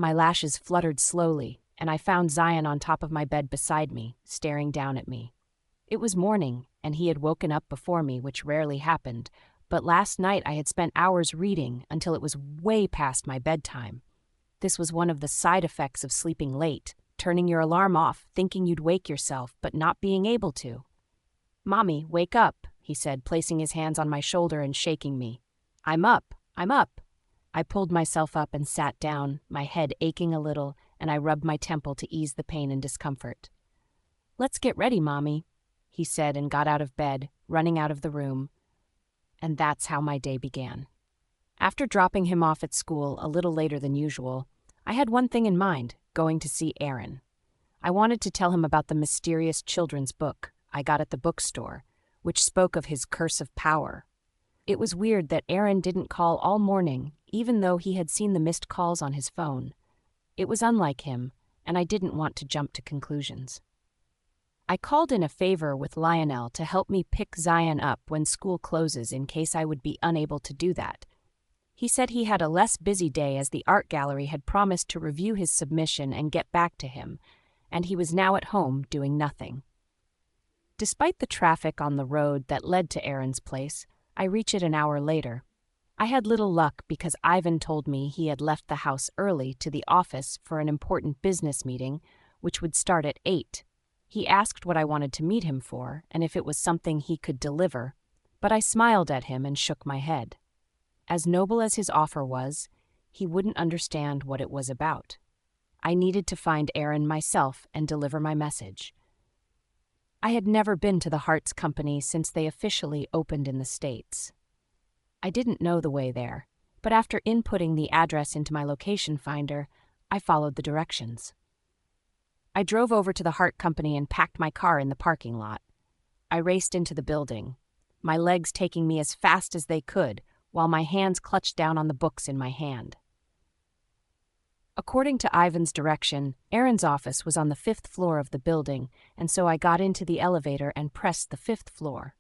My lashes fluttered slowly, and I found Zion on top of my bed beside me, staring down at me. It was morning, and he had woken up before me, which rarely happened, but last night I had spent hours reading until it was way past my bedtime. This was one of the side effects of sleeping late, turning your alarm off, thinking you'd wake yourself, but not being able to. "Mommy, wake up," he said, placing his hands on my shoulder and shaking me. I'm up. I pulled myself up and sat down, my head aching a little, and I rubbed my temple to ease the pain and discomfort. "Let's get ready, Mommy," he said, and got out of bed, running out of the room. And that's how my day began. After dropping him off at school a little later than usual, I had one thing in mind: going to see Aaron. I wanted to tell him about the mysterious children's book I got at the bookstore, which spoke of his curse of power. It was weird that Aaron didn't call all morning, even though he had seen the missed calls on his phone. It was unlike him, and I didn't want to jump to conclusions. I called in a favor with Lionel to help me pick Zion up when school closes in case I would be unable to do that. He said he had a less busy day as the art gallery had promised to review his submission and get back to him, and he was now at home doing nothing. Despite the traffic on the road that led to Aaron's place, I reached it an hour later. I had little luck because Ivan told me he had left the house early to the office for an important business meeting, which would start at 8. He asked what I wanted to meet him for and if it was something he could deliver, but I smiled at him and shook my head. As noble as his offer was, he wouldn't understand what it was about. I needed to find Aaron myself and deliver my message. I had never been to the Harts company since they officially opened in the States. I didn't know the way there, but after inputting the address into my location finder, I followed the directions. I drove over to the Hart company and packed my car in the parking lot. I raced into the building, my legs taking me as fast as they could, while my hands clutched down on the books in my hand. According to Ivan's direction, Aaron's office was on the 5th floor of the building, and so I got into the elevator and pressed the 5th floor.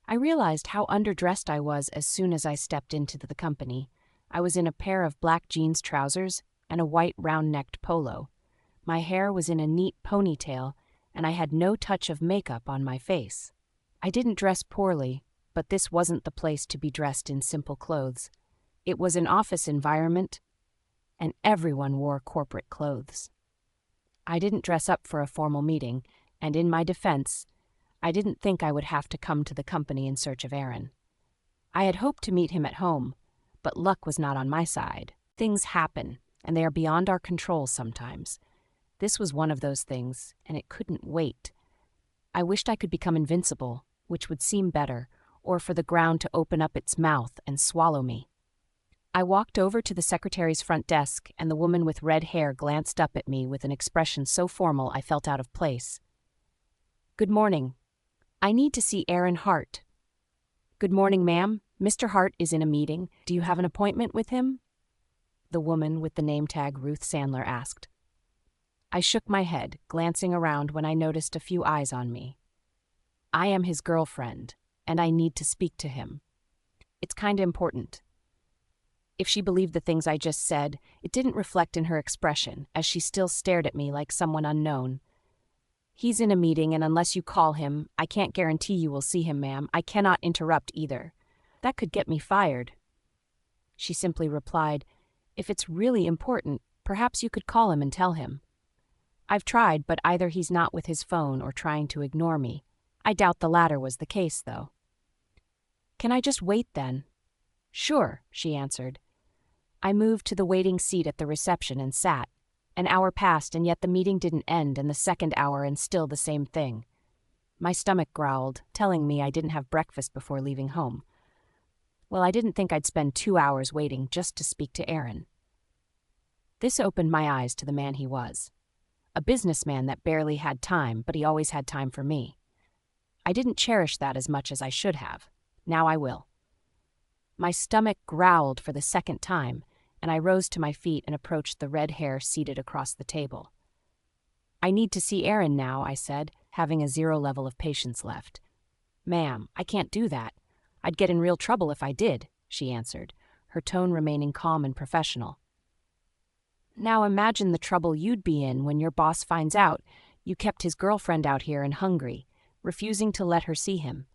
I realized how underdressed I was as soon as I stepped into the company. I was in a pair of black jeans trousers and a white round-necked polo. My hair was in a neat ponytail, and I had no touch of makeup on my face. I didn't dress poorly, but this wasn't the place to be dressed in simple clothes. It was an office environment, and everyone wore corporate clothes. I didn't dress up for a formal meeting, and in my defense, I didn't think I would have to come to the company in search of Aaron. I had hoped to meet him at home, but luck was not on my side. Things happen, and they are beyond our control sometimes. This was one of those things, and it couldn't wait. I wished I could become invincible, which would seem better, or for the ground to open up its mouth and swallow me. I walked over to the secretary's front desk, and the woman with red hair glanced up at me with an expression so formal I felt out of place. "Good morning. I need to see Aaron Hart." "Good morning, ma'am. Mr. Hart is in a meeting. Do you have an appointment with him?" the woman with the name tag Ruth Sandler asked. I shook my head, glancing around when I noticed a few eyes on me. "I am his girlfriend, and I need to speak to him. It's kinda important." If she believed the things I just said, it didn't reflect in her expression, as she still stared at me like someone unknown. "He's in a meeting, and unless you call him, I can't guarantee you will see him, ma'am. I cannot interrupt either. That could get me fired." She simply replied, "If it's really important, perhaps you could call him and tell him." "I've tried, but either he's not with his phone or trying to ignore me. I doubt the latter was the case, though." "Can I just wait, then?" "Sure," she answered. I moved to the waiting seat at the reception and sat. An hour passed, and yet the meeting didn't end, and the second hour, and still the same thing. My stomach growled, telling me I didn't have breakfast before leaving home. Well, I didn't think I'd spend 2 hours waiting just to speak to Aaron. This opened my eyes to the man he was. A businessman that barely had time, but he always had time for me. I didn't cherish that as much as I should have. Now I will. My stomach growled for the second time, and I rose to my feet and approached the red hair seated across the table. "I need to see Aaron now," I said, having a 0 level of patience left. "Ma'am, I can't do that. I'd get in real trouble if I did," she answered, her tone remaining calm and professional. Now imagine the trouble you'd be in when your boss finds out you kept his girlfriend out here and hungry, refusing to let her see him.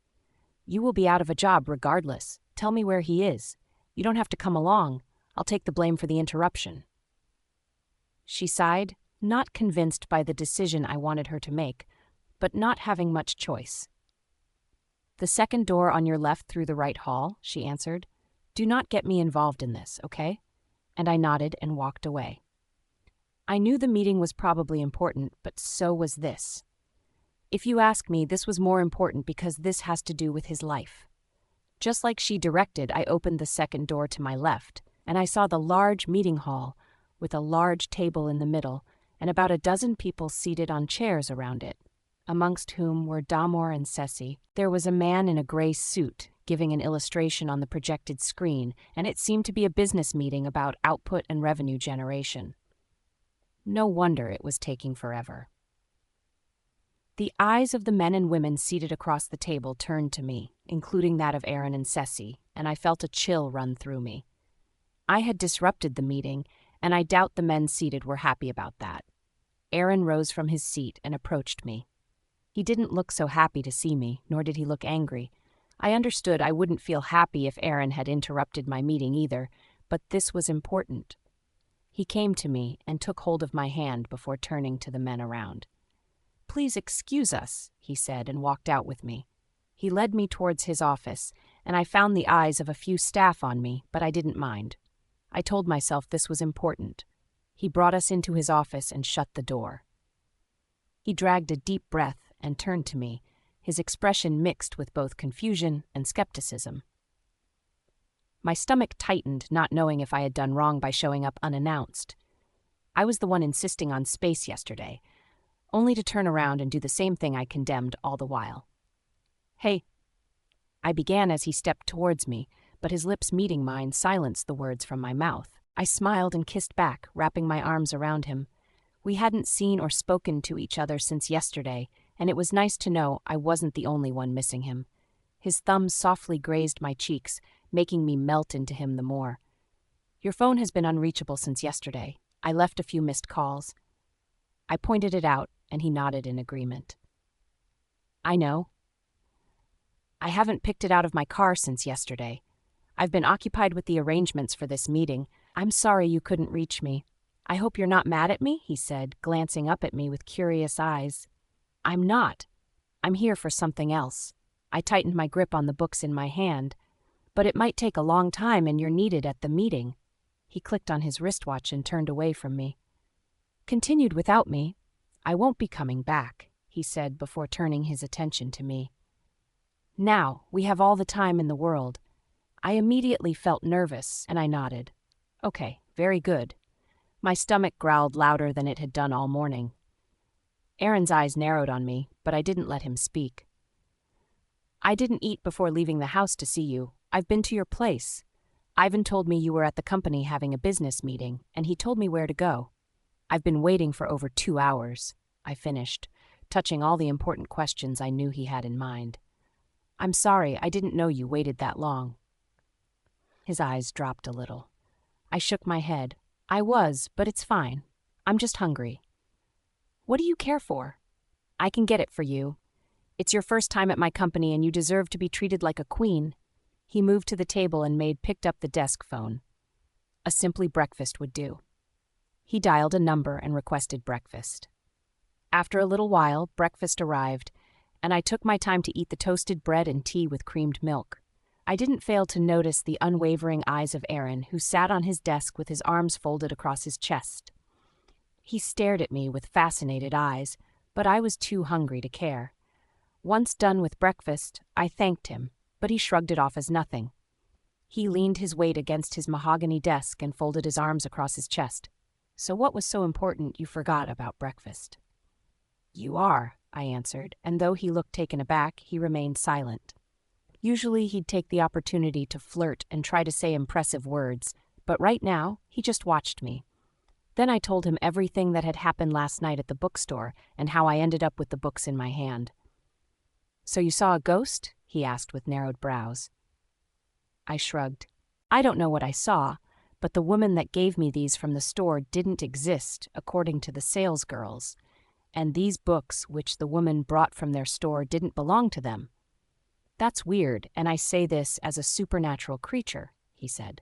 You will be out of a job regardless. Tell me where he is. You don't have to come along. I'll take the blame for the interruption." She sighed, not convinced by the decision I wanted her to make, but not having much choice. "The second door on your left through the right hall," she answered. "Do not get me involved in this, okay?" And I nodded and walked away. I knew the meeting was probably important, but so was this. If you ask me, this was more important because this has to do with his life. Just like she directed, I opened the second door to my left, and I saw the large meeting hall with a large table in the middle and about a dozen people seated on chairs around it, amongst whom were Damor and Ceci. There was a man in a gray suit giving an illustration on the projected screen, and it seemed to be a business meeting about output and revenue generation. No wonder it was taking forever. The eyes of the men and women seated across the table turned to me, including that of Aaron and Ceci, and I felt a chill run through me. I had disrupted the meeting, and I doubt the men seated were happy about that. Aaron rose from his seat and approached me. He didn't look so happy to see me, nor did he look angry. I understood I wouldn't feel happy if Aaron had interrupted my meeting either, but this was important. He came to me and took hold of my hand before turning to the men around. "Please excuse us," he said, and walked out with me. He led me towards his office, and I found the eyes of a few staff on me, but I didn't mind. I told myself this was important. He brought us into his office and shut the door. He dragged a deep breath and turned to me, his expression mixed with both confusion and skepticism. My stomach tightened, not knowing if I had done wrong by showing up unannounced. I was the one insisting on space yesterday, only to turn around and do the same thing I condemned all the while. "Hey," I began as he stepped towards me, but his lips meeting mine silenced the words from my mouth. I smiled and kissed back, wrapping my arms around him. We hadn't seen or spoken to each other since yesterday, and it was nice to know I wasn't the only one missing him. His thumbs softly grazed my cheeks, making me melt into him the more. "Your phone has been unreachable since yesterday. I left a few missed calls." I pointed it out, and he nodded in agreement. "I know. I haven't picked it out of my car since yesterday. I've been occupied with the arrangements for this meeting. I'm sorry you couldn't reach me. I hope you're not mad at me," he said, glancing up at me with curious eyes. "I'm not. I'm here for something else." I tightened my grip on the books in my hand. "But it might take a long time and you're needed at the meeting." He clicked on his wristwatch and turned away from me. "Continued without me, I won't be coming back," he said before turning his attention to me. "Now, we have all the time in the world." I immediately felt nervous, and I nodded. "Okay, very good." My stomach growled louder than it had done all morning. Aaron's eyes narrowed on me, but I didn't let him speak. "I didn't eat before leaving the house to see you. I've been to your place. Ivan told me you were at the company having a business meeting, and he told me where to go. I've been waiting for over 2 hours," I finished, touching all the important questions I knew he had in mind. "I'm sorry, I didn't know you waited that long." His eyes dropped a little. I shook my head. "I was, but it's fine. I'm just hungry." "What do you care for?" "I can get it for you. It's your first time at my company and you deserve to be treated like a queen." He moved to the table and picked up the desk phone. A simply breakfast would do. He dialed a number and requested breakfast. After a little while, breakfast arrived, and I took my time to eat the toasted bread and tea with creamed milk. I didn't fail to notice the unwavering eyes of Aaron, who sat on his desk with his arms folded across his chest. He stared at me with fascinated eyes, but I was too hungry to care. Once done with breakfast, I thanked him, but he shrugged it off as nothing. He leaned his weight against his mahogany desk and folded his arms across his chest. "So what was so important you forgot about breakfast?" "You are," I answered, and though he looked taken aback, he remained silent. Usually he'd take the opportunity to flirt and try to say impressive words, but right now he just watched me. Then I told him everything that had happened last night at the bookstore and how I ended up with the books in my hand. "So you saw a ghost?" he asked with narrowed brows. I shrugged. "I don't know what I saw, but the woman that gave me these from the store didn't exist, according to the sales girls, and these books which the woman brought from their store didn't belong to them. That's weird, and I say this as a supernatural creature, he said.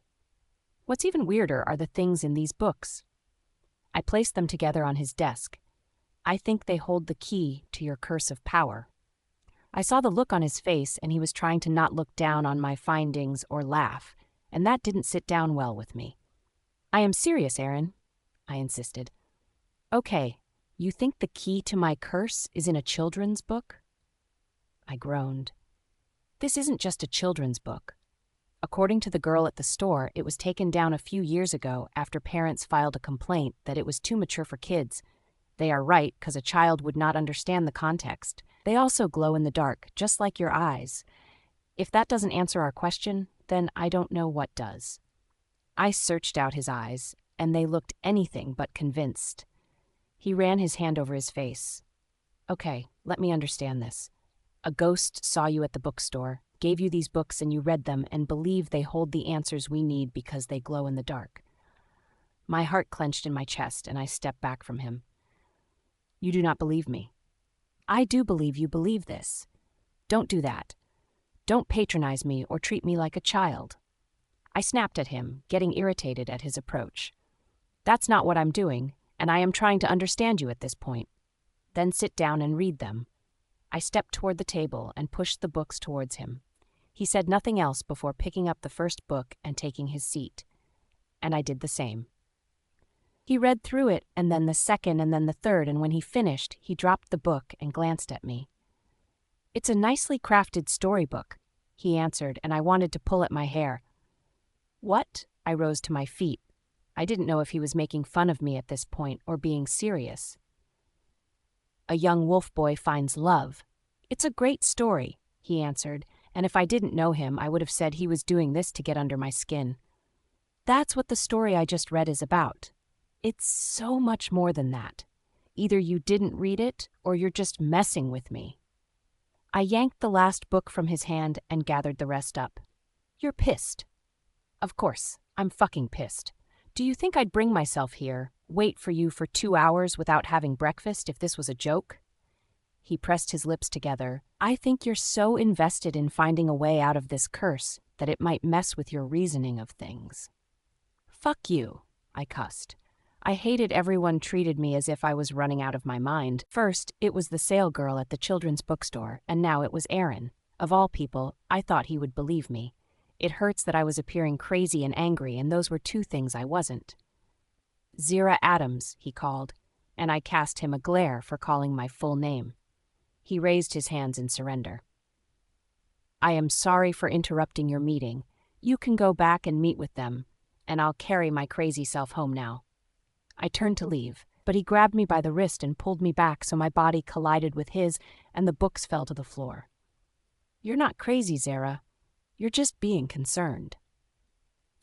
What's even weirder are the things in these books. I placed them together on his desk. I think they hold the key to your curse of power. I saw the look on his face, and he was trying to not look down on my findings or laugh, and that didn't sit down well with me. I am serious, Aaron, I insisted. Okay, you think the key to my curse is in a children's book? I groaned. This isn't just a children's book. According to the girl at the store, it was taken down a few years ago after parents filed a complaint that it was too mature for kids. They are right, because a child would not understand the context. They also glow in the dark, just like your eyes. If that doesn't answer our question, then I don't know what does. I searched out his eyes, and they looked anything but convinced. He ran his hand over his face. Okay, let me understand this. A ghost saw you at the bookstore, gave you these books, and you read them and believe they hold the answers we need because they glow in the dark. My heart clenched in my chest, and I stepped back from him. You do not believe me. I do believe you believe this. Don't do that. Don't patronize me or treat me like a child. I snapped at him, getting irritated at his approach. That's not what I'm doing, and I am trying to understand you at this point. Then sit down and read them. I stepped toward the table and pushed the books towards him. He said nothing else before picking up the first book and taking his seat. And I did the same. He read through it, and then the second, and then the third, and when he finished, he dropped the book and glanced at me. It's a nicely crafted storybook, he answered, and I wanted to pull at my hair. What? I rose to my feet. I didn't know if he was making fun of me at this point or being serious. A young wolf boy finds love. It's a great story, he answered, and if I didn't know him, I would have said he was doing this to get under my skin. That's what the story I just read is about. It's so much more than that. Either you didn't read it, or you're just messing with me. I yanked the last book from his hand and gathered the rest up. You're pissed. Of course, I'm fucking pissed. Do you think I'd bring myself here, wait for you for 2 hours without having breakfast if this was a joke? He pressed his lips together. I think you're so invested in finding a way out of this curse that it might mess with your reasoning of things. Fuck you, I cussed. I hated everyone treated me as if I was running out of my mind. First, it was the sale girl at the children's bookstore, and now it was Aaron. Of all people, I thought he would believe me. It hurts that I was appearing crazy and angry, and those were two things I wasn't. Zera Adams, he called, and I cast him a glare for calling my full name. He raised his hands in surrender. I am sorry for interrupting your meeting. You can go back and meet with them, and I'll carry my crazy self home now. I turned to leave, but he grabbed me by the wrist and pulled me back so my body collided with his, and the books fell to the floor. You're not crazy, Zera. You're just being concerned.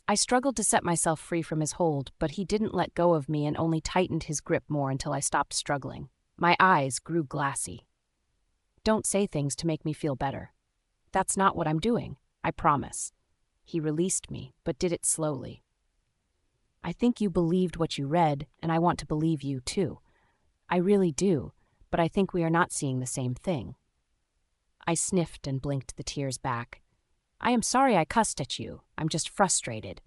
I struggled to set myself free from his hold, but he didn't let go of me and only tightened his grip more until I stopped struggling. My eyes grew glassy. Don't say things to make me feel better. That's not what I'm doing, I promise. He released me, but did it slowly. I think you believed what you read, and I want to believe you too. I really do, but I think we are not seeing the same thing. I sniffed and blinked the tears back. I am sorry I cussed at you. I'm just frustrated.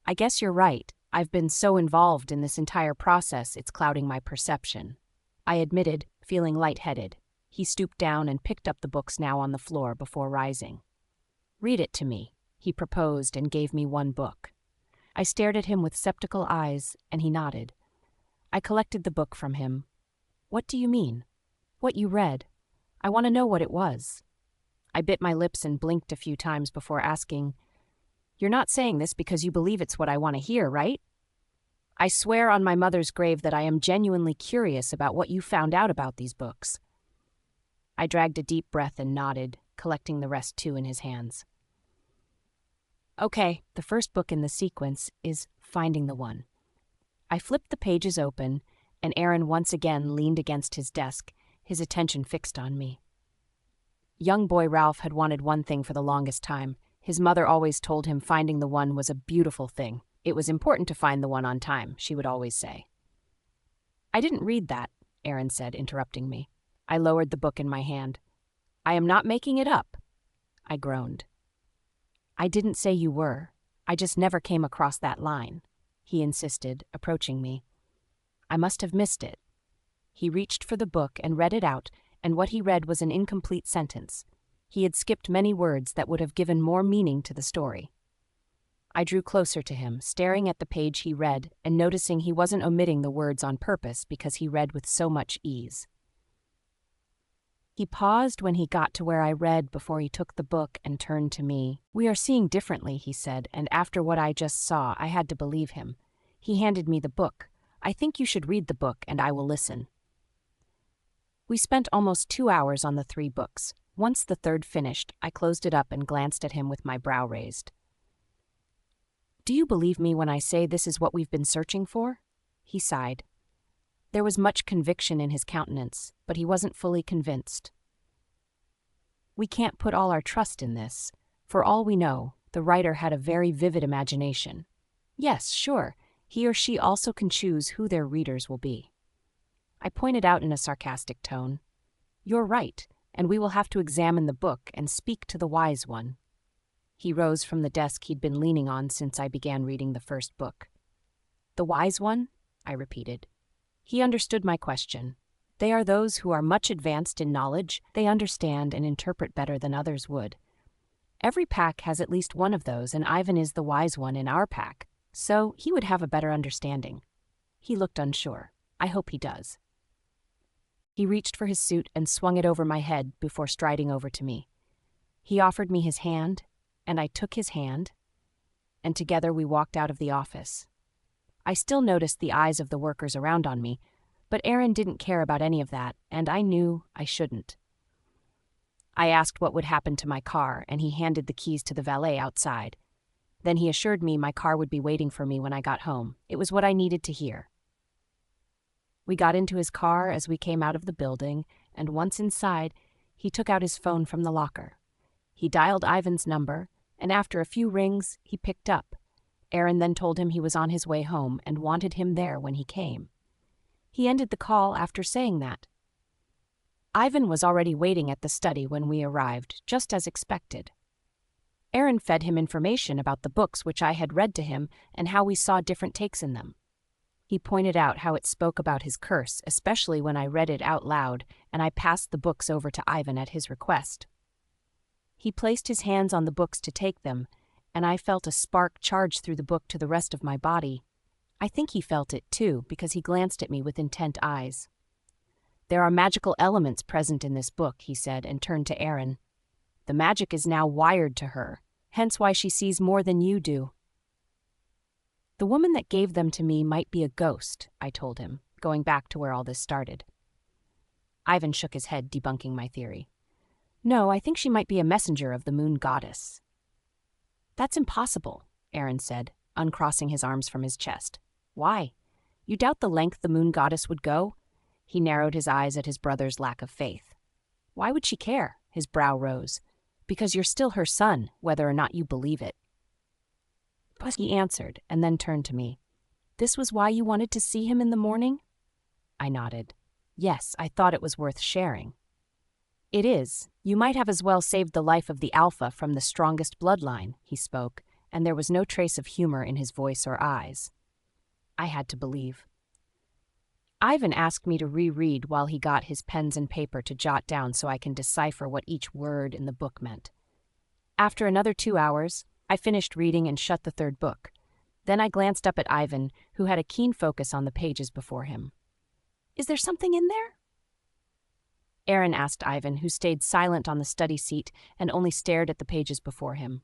I guess you're right. I've been so involved in this entire process, it's clouding my perception. I admitted, feeling lightheaded. He stooped down and picked up the books now on the floor before rising. Read it to me, he proposed and gave me one book. I stared at him with skeptical eyes, and he nodded. I collected the book from him. What do you mean? What you read? I want to know what it was. I bit my lips and blinked a few times before asking, You're not saying this because you believe it's what I want to hear, right? I swear on my mother's grave that I am genuinely curious about what you found out about these books. I dragged a deep breath and nodded, collecting the rest too in his hands. Okay, the first book in the sequence is Finding the One. I flipped the pages open, and Aaron once again leaned against his desk, his attention fixed on me. Young boy Ralph had wanted one thing for the longest time. His mother always told him finding the one was a beautiful thing, It was important to find the one on time, she would always say. I didn't read that, Aaron said, interrupting me. I lowered the book in my hand. I am not making it up. I groaned. I didn't say you were. I just never came across that line, he insisted, approaching me. I must have missed it. He reached for the book and read it out, and what he read was an incomplete sentence. He had skipped many words that would have given more meaning to the story. I drew closer to him, staring at the page he read and noticing he wasn't omitting the words on purpose because he read with so much ease. He paused when he got to where I read before he took the book and turned to me. We are seeing differently, he said, and after what I just saw, I had to believe him. He handed me the book. I think you should read the book and I will listen. We spent almost 2 hours on the 3 books. Once the third finished, I closed it up and glanced at him with my brow raised. Do you believe me when I say this is what we've been searching for? He sighed. There was much conviction in his countenance, but he wasn't fully convinced. We can't put all our trust in this. For all we know, the writer had a very vivid imagination. Yes, sure, he or she also can choose who their readers will be. I pointed out in a sarcastic tone, You're right, and we will have to examine the book and speak to the wise one. He rose from the desk he'd been leaning on since I began reading the first book. The wise one? I repeated. He understood my question. They are those who are much advanced in knowledge. They understand and interpret better than others would. Every pack has at least one of those, and Ivan is the wise one in our pack, so he would have a better understanding. He looked unsure. I hope he does. He reached for his suit and swung it over my head before striding over to me. He offered me his hand, and I took his hand, and together we walked out of the office. I still noticed the eyes of the workers around on me, but Aaron didn't care about any of that, and I knew I shouldn't. I asked what would happen to my car, and he handed the keys to the valet outside. Then he assured me my car would be waiting for me when I got home. It was what I needed to hear. We got into his car as we came out of the building, and once inside, he took out his phone from the locker. He dialed Ivan's number, and after a few rings, he picked up. Aaron then told him he was on his way home and wanted him there when he came. He ended the call after saying that. Ivan was already waiting at the study when we arrived, just as expected. Aaron fed him information about the books which I had read to him and how we saw different takes in them. He pointed out how it spoke about his curse, especially when I read it out loud, and I passed the books over to Ivan at his request. He placed his hands on the books to take them, and I felt a spark charge through the book to the rest of my body. I think he felt it too, because he glanced at me with intent eyes. There are magical elements present in this book, he said, and turned to Aaron. The magic is now wired to her, hence why she sees more than you do. The woman that gave them to me might be a ghost, I told him, going back to where all this started. Ivan shook his head, debunking my theory. No, I think she might be a messenger of the moon goddess. That's impossible, Aaron said, uncrossing his arms from his chest. Why? You doubt the length the moon goddess would go? He narrowed his eyes at his brother's lack of faith. Why would she care? His brow rose. Because you're still her son, whether or not you believe it. But he answered, and then turned to me. This was why you wanted to see him in the morning? I nodded. Yes, I thought it was worth sharing. It is. You might have as well saved the life of the Alpha from the strongest bloodline, he spoke, and there was no trace of humor in his voice or eyes. I had to believe. Ivan asked me to reread while he got his pens and paper to jot down so I can decipher what each word in the book meant. After another 2 hours, I finished reading and shut the third book. Then I glanced up at Ivan, who had a keen focus on the pages before him. Is there something in there? Aaron asked Ivan, who stayed silent on the study seat and only stared at the pages before him.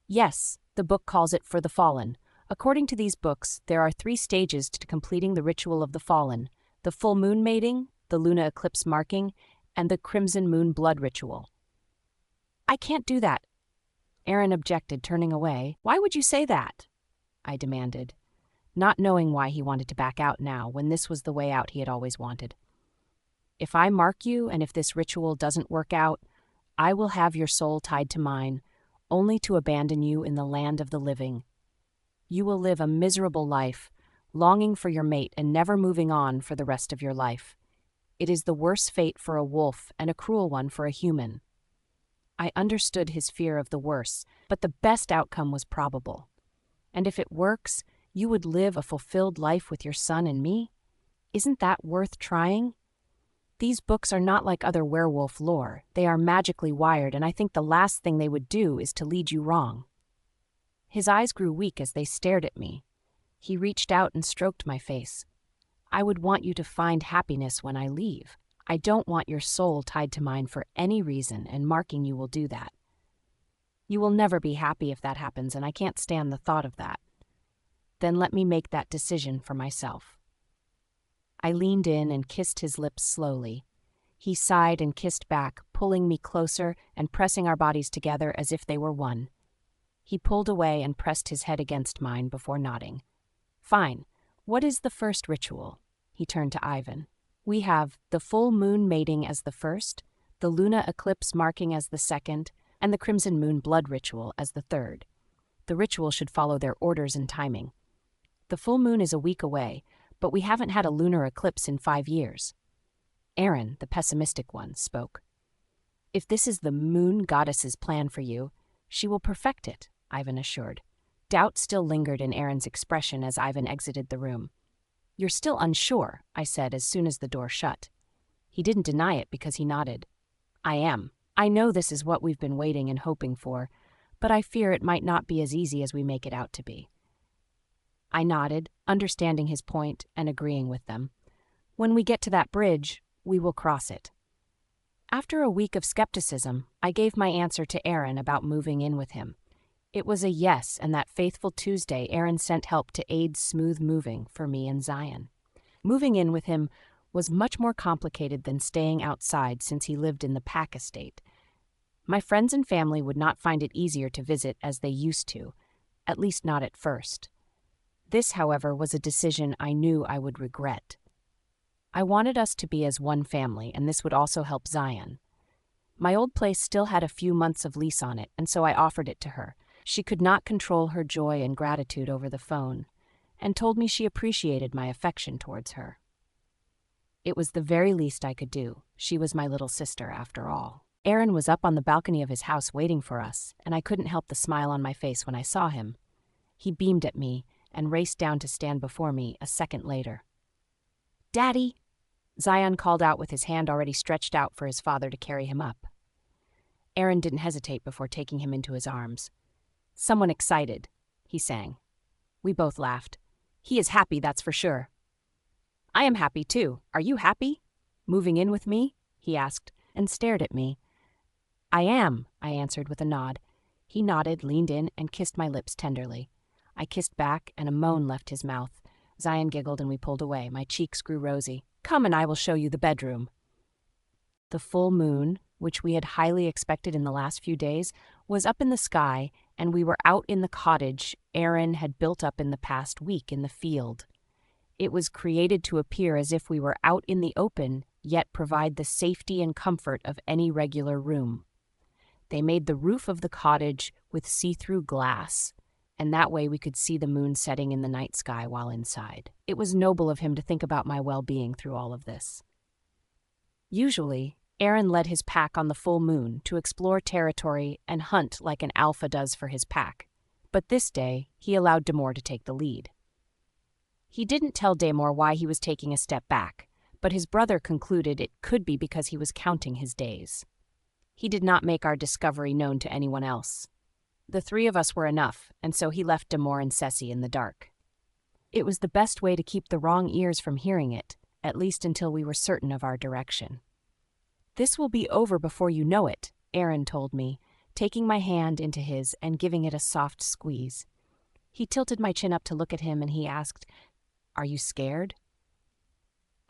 Yes, the book calls it For the Fallen. According to these books, there are 3 stages to completing the ritual of the fallen: the full moon mating, the lunar eclipse marking, and the crimson moon blood ritual. I can't do that. Aaron objected, turning away. Why would you say that? I demanded, not knowing why he wanted to back out now when this was the way out he had always wanted. If I mark you and if this ritual doesn't work out, I will have your soul tied to mine, only to abandon you in the land of the living. you will live a miserable life, longing for your mate and never moving on for the rest of your life. It is the worst fate for a wolf and a cruel one for a human. I understood his fear of the worst, but the best outcome was probable. And if it works, you would live a fulfilled life with your son and me? Isn't that worth trying? These books are not like other werewolf lore. They are magically wired, and I think the last thing they would do is to lead you wrong. His eyes grew weak as they stared at me. He reached out and stroked my face. I would want you to find happiness when I leave. I don't want your soul tied to mine for any reason, and marking you will do that. You will never be happy if that happens, and I can't stand the thought of that. Then let me make that decision for myself. I leaned in and kissed his lips slowly. He sighed and kissed back, pulling me closer and pressing our bodies together as if they were one. He pulled away and pressed his head against mine before nodding. Fine. What is the first ritual? He turned to Ivan. We have the full moon mating as the first, the lunar eclipse marking as the second, and the crimson moon blood ritual as the third. The ritual should follow their orders and timing. The full moon is a week away, but we haven't had a lunar eclipse in 5 years. Aaron, the pessimistic one, spoke. If this is the moon goddess's plan for you, she will perfect it, Ivan assured. Doubt still lingered in Aaron's expression as Ivan exited the room. You're still unsure, I said as soon as the door shut. He didn't deny it because he nodded. I am. I know this is what we've been waiting and hoping for, but I fear it might not be as easy as we make it out to be. I nodded, understanding his point and agreeing with them. When we get to that bridge, we will cross it. After a week of skepticism, I gave my answer to Aaron about moving in with him. It was a yes, and that fateful Tuesday, Aaron sent help to aid smooth moving for me and Zion. Moving in with him was much more complicated than staying outside since he lived in the Pack estate. My friends and family would not find it easier to visit as they used to, at least not at first. This, however, was a decision I knew I would regret. I wanted us to be as one family, and this would also help Zion. My old place still had a few months of lease on it, and so I offered it to her. She could not control her joy and gratitude over the phone, and told me she appreciated my affection towards her. It was the very least I could do. She was my little sister, after all. Aaron was up on the balcony of his house waiting for us, and I couldn't help the smile on my face when I saw him. He beamed at me and raced down to stand before me a second later. Daddy! Zion called out with his hand already stretched out for his father to carry him up. Aaron didn't hesitate before taking him into his arms. Someone excited, he sang. We both laughed. He is happy, that's for sure. I am happy, too. Are you happy? Moving in with me? He asked, and stared at me. I am, I answered with a nod. He nodded, leaned in, and kissed my lips tenderly. I kissed back, and a moan left his mouth. Zion giggled, and we pulled away. My cheeks grew rosy. Come and I will show you the bedroom. The full moon, which we had highly expected in the last few days, was up in the sky, and we were out in the cottage Aaron had built up in the past week in the field. It was created to appear as if we were out in the open, yet provide the safety and comfort of any regular room. They made the roof of the cottage with see-through glass, and that way we could see the moon setting in the night sky while inside. It was noble of him to think about my well-being through all of this. Usually, Aaron led his pack on the full moon to explore territory and hunt like an alpha does for his pack, but this day he allowed Damore to take the lead. He didn't tell Damore why he was taking a step back, but his brother concluded it could be because he was counting his days. He did not make our discovery known to anyone else. The 3 of us were enough, and so he left Damore and Ceci in the dark. It was the best way to keep the wrong ears from hearing it, at least until we were certain of our direction. This will be over before you know it, Aaron told me, taking my hand into his and giving it a soft squeeze. He tilted my chin up to look at him, and he asked, Are you scared?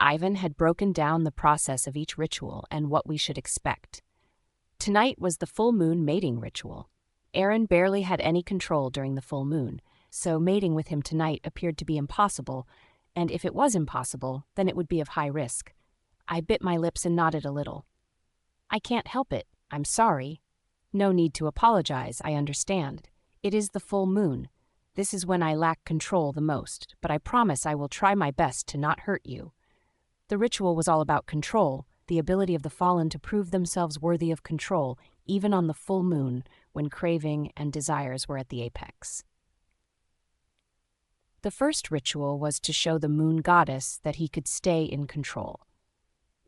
Ivan had broken down the process of each ritual and what we should expect. Tonight was the full moon mating ritual. Aaron barely had any control during the full moon, so mating with him tonight appeared to be impossible, and if it was impossible, then it would be of high risk. I bit my lips and nodded a little. I can't help it. I'm sorry. No need to apologize, I understand. It is the full moon. This is when I lack control the most, but I promise I will try my best to not hurt you. The ritual was all about control, the ability of the fallen to prove themselves worthy of control, even on the full moon, when craving and desires were at the apex. The first ritual was to show the moon goddess that he could stay in control.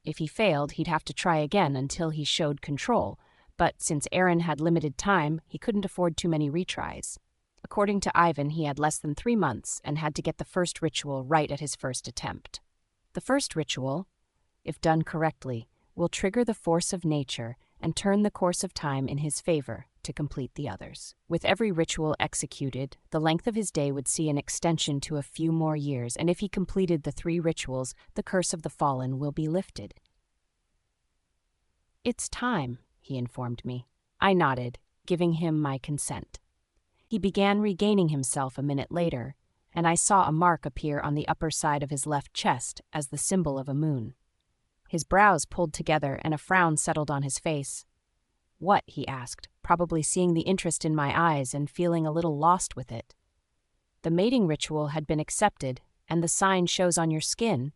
If he failed, he'd have to try again until he showed control, but since Aaron had limited time, he couldn't afford too many retries. According to Ivan, he had less than 3 months and had to get the first ritual right at his first attempt. The first ritual, if done correctly, will trigger the force of nature and turn the course of time in his favor to complete the others. With every ritual executed, the length of his day would see an extension to a few more years, and if he completed the 3 rituals, the curse of the fallen will be lifted. "It's time," he informed me. I nodded, giving him my consent. He began regaining himself a minute later, and I saw a mark appear on the upper side of his left chest as the symbol of a moon. His brows pulled together and a frown settled on his face. "What?" he asked, probably seeing the interest in my eyes and feeling a little lost with it. "The mating ritual had been accepted, and the sign shows on your skin."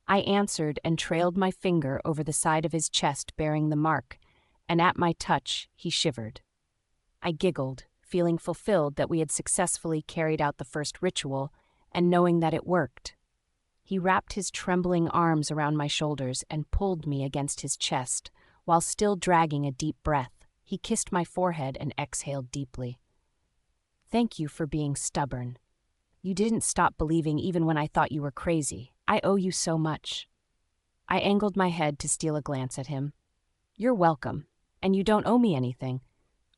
I answered and trailed my finger over the side of his chest bearing the mark, and at my touch he shivered. I giggled, feeling fulfilled that we had successfully carried out the first ritual, and knowing that it worked. He wrapped his trembling arms around my shoulders and pulled me against his chest, while still dragging a deep breath. He kissed my forehead and exhaled deeply. "Thank you for being stubborn. You didn't stop believing even when I thought you were crazy. I owe you so much." I angled my head to steal a glance at him. "You're welcome, and you don't owe me anything.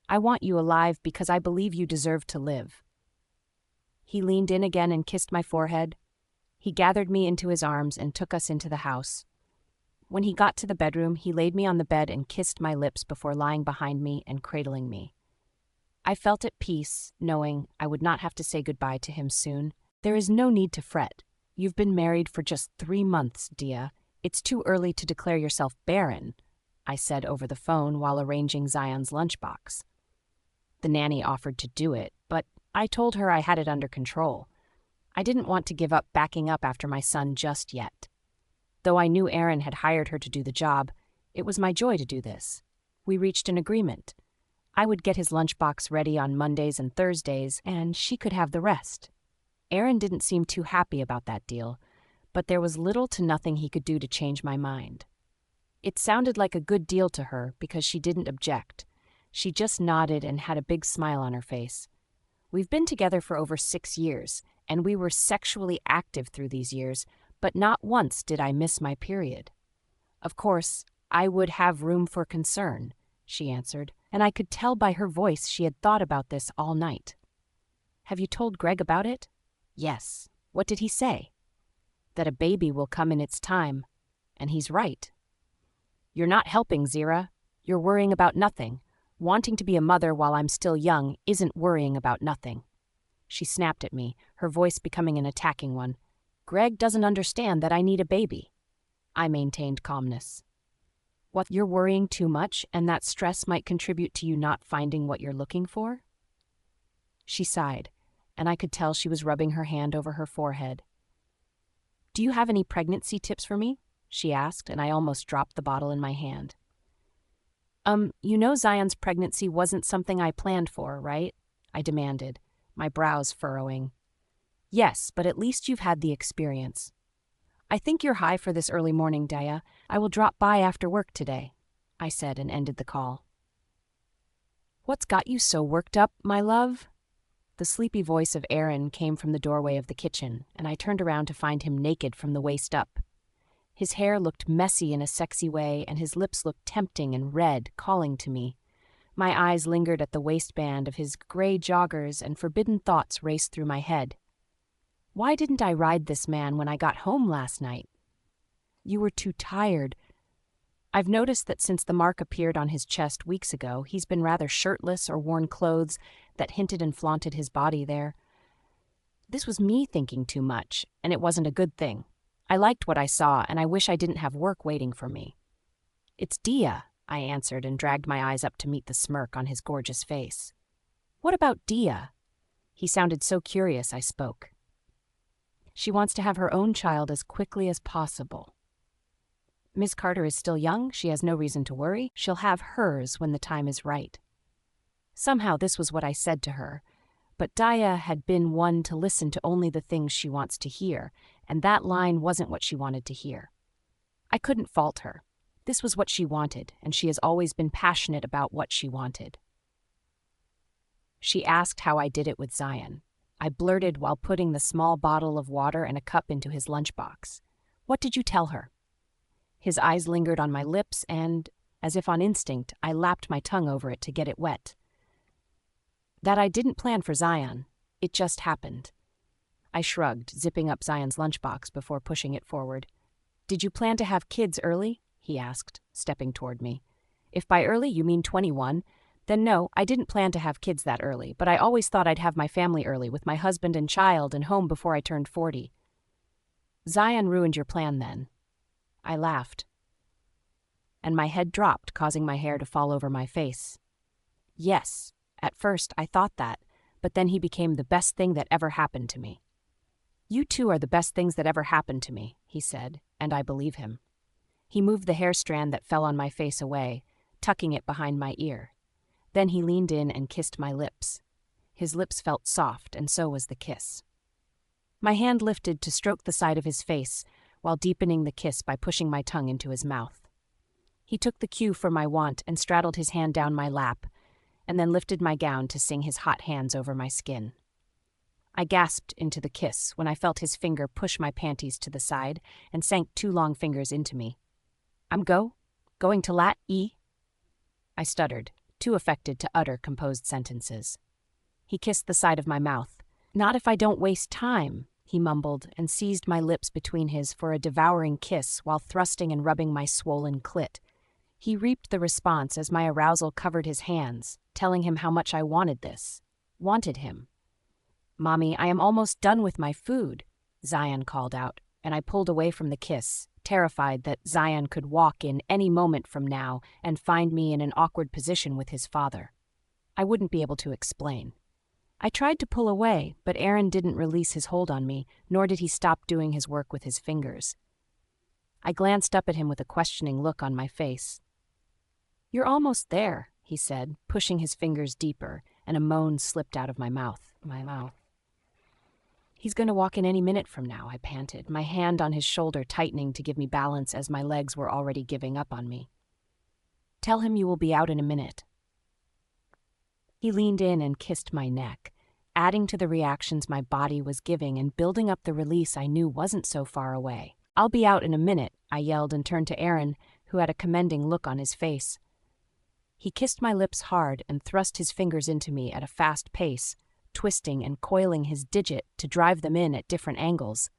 I want you alive because I believe you deserve to live." He leaned in again and kissed my forehead. He gathered me into his arms and took us into the house. When he got to the bedroom, he laid me on the bed and kissed my lips before lying behind me and cradling me. I felt at peace, knowing I would not have to say goodbye to him soon. "There is no need to fret. You've been married for just 3 months, Dia. It's too early to declare yourself barren," I said over the phone while arranging Zion's lunchbox. The nanny offered to do it, but I told her I had it under control. I didn't want to give up backing up after my son just yet. Though I knew Aaron had hired her to do the job, it was my joy to do this. We reached an agreement. I would get his lunchbox ready on Mondays and Thursdays, and she could have the rest. Aaron didn't seem too happy about that deal, but there was little to nothing he could do to change my mind. It sounded like a good deal to her because she didn't object. She just nodded and had a big smile on her face. We've been together for over 6 years, and we were sexually active through these years, but not once did I miss my period. "Of course, I would have room for concern," she answered, and I could tell by her voice she had thought about this all night. "Have you told Greg about it?" "Yes." "What did he say?" "That a baby will come in its time, and he's right." "You're not helping, Zera. You're worrying about nothing. Wanting to be a mother while I'm still young isn't worrying about nothing." She snapped at me, her voice becoming an attacking one. "Greg doesn't understand that I need a baby." I maintained calmness. "What, you're worrying too much, and that stress might contribute to you not finding what you're looking for?" She sighed, and I could tell she was rubbing her hand over her forehead. "Do you have any pregnancy tips for me?" she asked, and I almost dropped the bottle in my hand. You know Zion's pregnancy wasn't something I planned for, right?" I demanded, my brows furrowing. "Yes, but at least you've had the experience." "I think you're high for this early morning, Dia. I will drop by after work today," I said and ended the call. "What's got you so worked up, my love?" The sleepy voice of Aaron came from the doorway of the kitchen, and I turned around to find him naked from the waist up. His hair looked messy in a sexy way, and his lips looked tempting and red, calling to me. My eyes lingered at the waistband of his gray joggers, and forbidden thoughts raced through my head. Why didn't I ride this man when I got home last night? "You were too tired." I've noticed that since the mark appeared on his chest weeks ago, he's been rather shirtless or worn clothes that hinted and flaunted his body there. This was me thinking too much, and it wasn't a good thing. I liked what I saw, and I wish I didn't have work waiting for me. "It's Dia," I answered and dragged my eyes up to meet the smirk on his gorgeous face. "What about Dia?" He sounded so curious I spoke. She wants to have her own child as quickly as possible. Miss Carter is still young, she has no reason to worry. She'll have hers when the time is right. Somehow this was what I said to her, but Daya had been one to listen to only the things she wants to hear, and that line wasn't what she wanted to hear. I couldn't fault her. This was what she wanted, and she has always been passionate about what she wanted. She asked how I did it with Zion. I blurted while putting the small bottle of water and a cup into his lunchbox. What did you tell her? His eyes lingered on my lips, and, as if on instinct, I lapped my tongue over it to get it wet. That I didn't plan for Zion. It just happened. I shrugged, zipping up Zion's lunchbox before pushing it forward. Did you plan to have kids early? He asked, stepping toward me. If by early you mean 21, then no, I didn't plan to have kids that early, but I always thought I'd have my family early with my husband and child and home before I turned 40. Zion ruined your plan then. I laughed, and my head dropped, causing my hair to fall over my face. Yes, at first I thought that, but then he became the best thing that ever happened to me. You two are the best things that ever happened to me, he said, and I believe him. He moved the hair strand that fell on my face away, tucking it behind my ear. Then he leaned in and kissed my lips. His lips felt soft, and so was the kiss. My hand lifted to stroke the side of his face, while deepening the kiss by pushing my tongue into his mouth. He took the cue for my want and straddled his hand down my lap, and then lifted my gown to sing his hot hands over my skin. I gasped into the kiss when I felt his finger push my panties to the side and sank 2 long fingers into me. I'm going to lat-e? I stuttered, too affected to utter composed sentences. He kissed the side of my mouth. Not if I don't waste time, he mumbled, and seized my lips between his for a devouring kiss while thrusting and rubbing my swollen clit. He reaped the response as my arousal covered his hands, telling him how much I wanted this. Wanted him. Mommy, I am almost done with my food, Zion called out, and I pulled away from the kiss, terrified that Zion could walk in any moment from now and find me in an awkward position with his father. I wouldn't be able to explain. I tried to pull away, but Aaron didn't release his hold on me, nor did he stop doing his work with his fingers. I glanced up at him with a questioning look on my face. You're almost there, he said, pushing his fingers deeper, and a moan slipped out of my mouth. He's going to walk in any minute from now, I panted, my hand on his shoulder tightening to give me balance as my legs were already giving up on me. Tell him you will be out in a minute. He leaned in and kissed my neck, adding to the reactions my body was giving and building up the release I knew wasn't so far away. I'll be out in a minute, I yelled and turned to Aaron, who had a commending look on his face. He kissed my lips hard and thrust his fingers into me at a fast pace, twisting and coiling his digit to drive them in at different angles.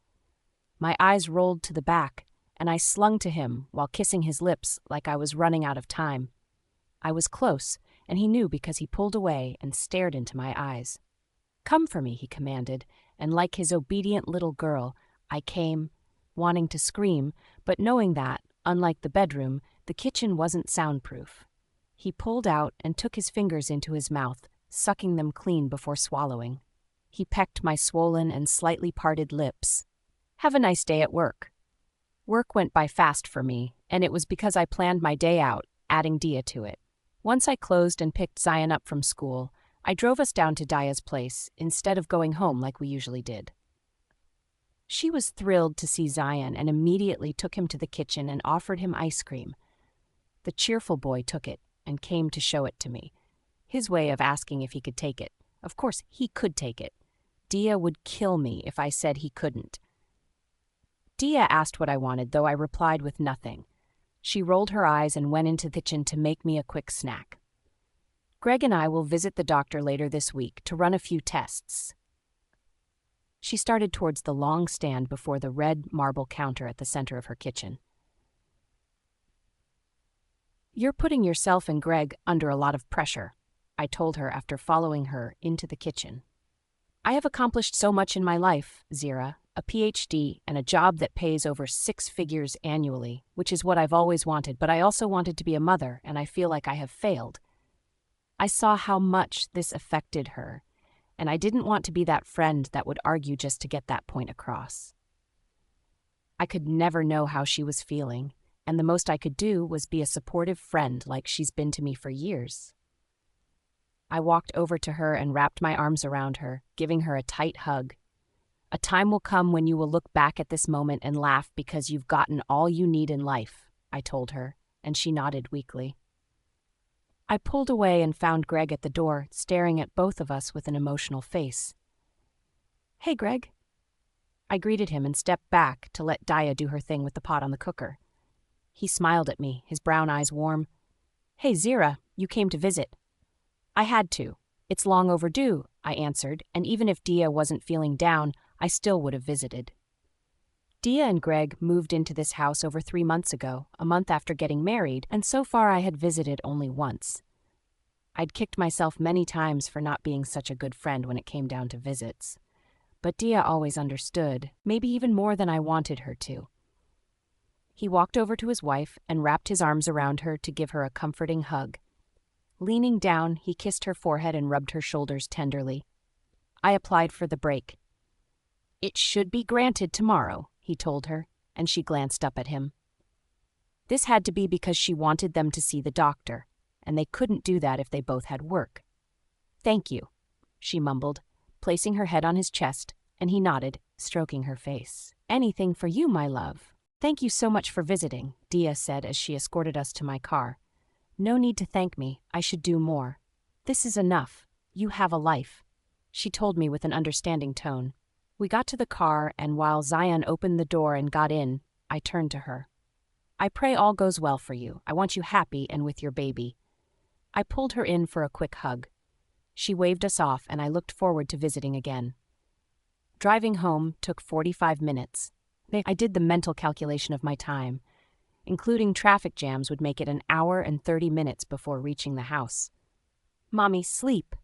My eyes rolled to the back, and I slung to him while kissing his lips like I was running out of time. I was close, and he knew because he pulled away and stared into my eyes. Come for me, he commanded, and like his obedient little girl, I came, wanting to scream, but knowing that, unlike the bedroom, the kitchen wasn't soundproof. He pulled out and took his fingers into his mouth, sucking them clean before swallowing. He pecked my swollen and slightly parted lips. Have a nice day at work. Work went by fast for me, and it was because I planned my day out, adding Dia to it. Once I closed and picked Zion up from school, I drove us down to Daya's place instead of going home like we usually did. She was thrilled to see Zion and immediately took him to the kitchen and offered him ice cream. The cheerful boy took it and came to show it to me. His way of asking if he could take it. Of course, he could take it. Dia would kill me if I said he couldn't. Dia asked what I wanted, though I replied with nothing. She rolled her eyes and went into the kitchen to make me a quick snack. Greg and I will visit the doctor later this week to run a few tests. She started towards the long stand before the red marble counter at the center of her kitchen. You're putting yourself and Greg under a lot of pressure, I told her after following her into the kitchen. I have accomplished so much in my life, Zera, a PhD and a job that pays over 6 figures annually, which is what I've always wanted, but I also wanted to be a mother, and I feel like I have failed. I saw how much this affected her, and I didn't want to be that friend that would argue just to get that point across. I could never know how she was feeling, and the most I could do was be a supportive friend like she's been to me for years. I walked over to her and wrapped my arms around her, giving her a tight hug. A time will come when you will look back at this moment and laugh because you've gotten all you need in life, I told her, and she nodded weakly. I pulled away and found Greg at the door, staring at both of us with an emotional face. "Hey, Greg." I greeted him and stepped back to let Daya do her thing with the pot on the cooker. He smiled at me, his brown eyes warm. "Hey, Zera, you came to visit." "I had to. It's long overdue," I answered, and even if Dia wasn't feeling down, I still would have visited. Dia and Greg moved into this house over 3 months ago, a month after getting married, and so far I had visited only once. I'd kicked myself many times for not being such a good friend when it came down to visits. But Dia always understood, maybe even more than I wanted her to. He walked over to his wife and wrapped his arms around her to give her a comforting hug. Leaning down, he kissed her forehead and rubbed her shoulders tenderly. I applied for the break. "It should be granted tomorrow," he told her, and she glanced up at him. This had to be because she wanted them to see the doctor, and they couldn't do that if they both had work. "Thank you," she mumbled, placing her head on his chest, and he nodded, stroking her face. "Anything for you, my love." "Thank you so much for visiting," Dia said as she escorted us to my car. "No need to thank me, I should do more. This is enough. You have a life," she told me with an understanding tone. We got to the car, and while Zion opened the door and got in, I turned to her. "I pray all goes well for you. I want you happy and with your baby." I pulled her in for a quick hug. She waved us off, and I looked forward to visiting again. Driving home took 45 minutes. I did the mental calculation of my time. Including traffic jams would make it an hour and 30 minutes before reaching the house. "Mommy, sleep,"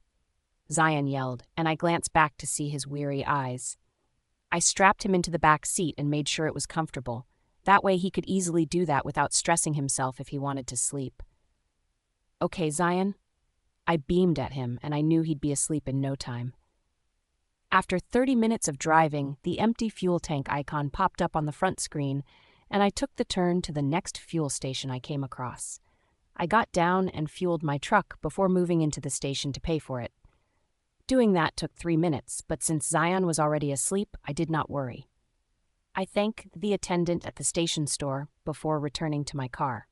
Zion yelled, and I glanced back to see his weary eyes. I strapped him into the back seat and made sure it was comfortable. That way he could easily do that without stressing himself if he wanted to sleep. "Okay, Zion?" I beamed at him, and I knew he'd be asleep in no time. After 30 minutes of driving, the empty fuel tank icon popped up on the front screen, and I took the turn to the next fuel station I came across. I got down and fueled my truck before moving into the station to pay for it. Doing that took 3 minutes, but since Zion was already asleep, I did not worry. I thanked the attendant at the station store before returning to my car.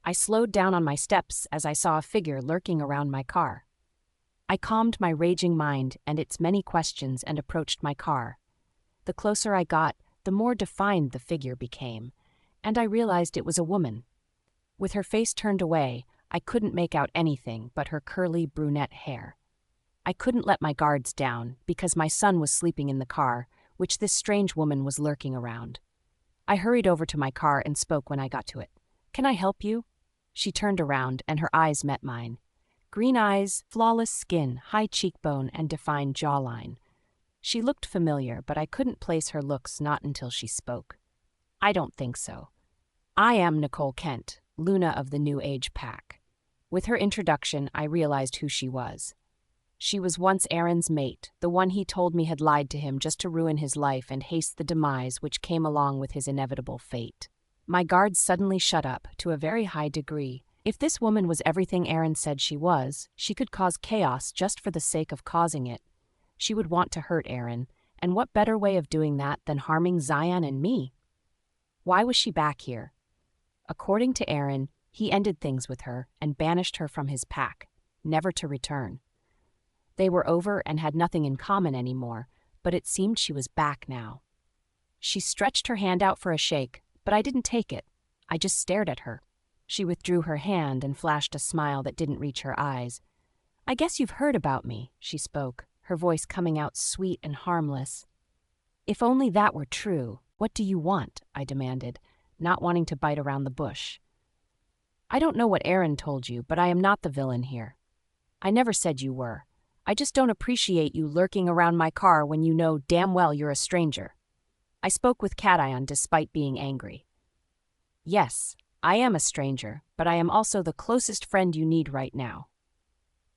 I slowed down on my steps as I saw a figure lurking around my car. I calmed my raging mind and its many questions and approached my car. The closer I got, the more defined the figure became, and I realized it was a woman. With her face turned away, I couldn't make out anything but her curly brunette hair. I couldn't let my guards down because my son was sleeping in the car, which this strange woman was lurking around. I hurried over to my car and spoke when I got to it. "Can I help you?" She turned around and her eyes met mine. Green eyes, flawless skin, high cheekbone, and defined jawline. She looked familiar, but I couldn't place her looks not until she spoke. "I don't think so. I am Nicole Kent, Luna of the New Age Pack." With her introduction, I realized who she was. She was once Aaron's mate, the one he told me had lied to him just to ruin his life and haste the demise which came along with his inevitable fate. My guards suddenly shut up to a very high degree. If this woman was everything Aaron said she was, she could cause chaos just for the sake of causing it. She would want to hurt Aaron, and what better way of doing that than harming Zion and me? Why was she back here? According to Aaron, he ended things with her and banished her from his pack, never to return. They were over and had nothing in common anymore, but it seemed she was back now. She stretched her hand out for a shake, but I didn't take it. I just stared at her. She withdrew her hand and flashed a smile that didn't reach her eyes. "I guess you've heard about me," she spoke, her voice coming out sweet and harmless. "If only that were true, what do you want?" I demanded, not wanting to bite around the bush. "I don't know what Aaron told you, but I am not the villain here. I never said you were. I just don't appreciate you lurking around my car when you know damn well you're a stranger." I spoke with cation despite being angry. "Yes, I am a stranger, but I am also the closest friend you need right now."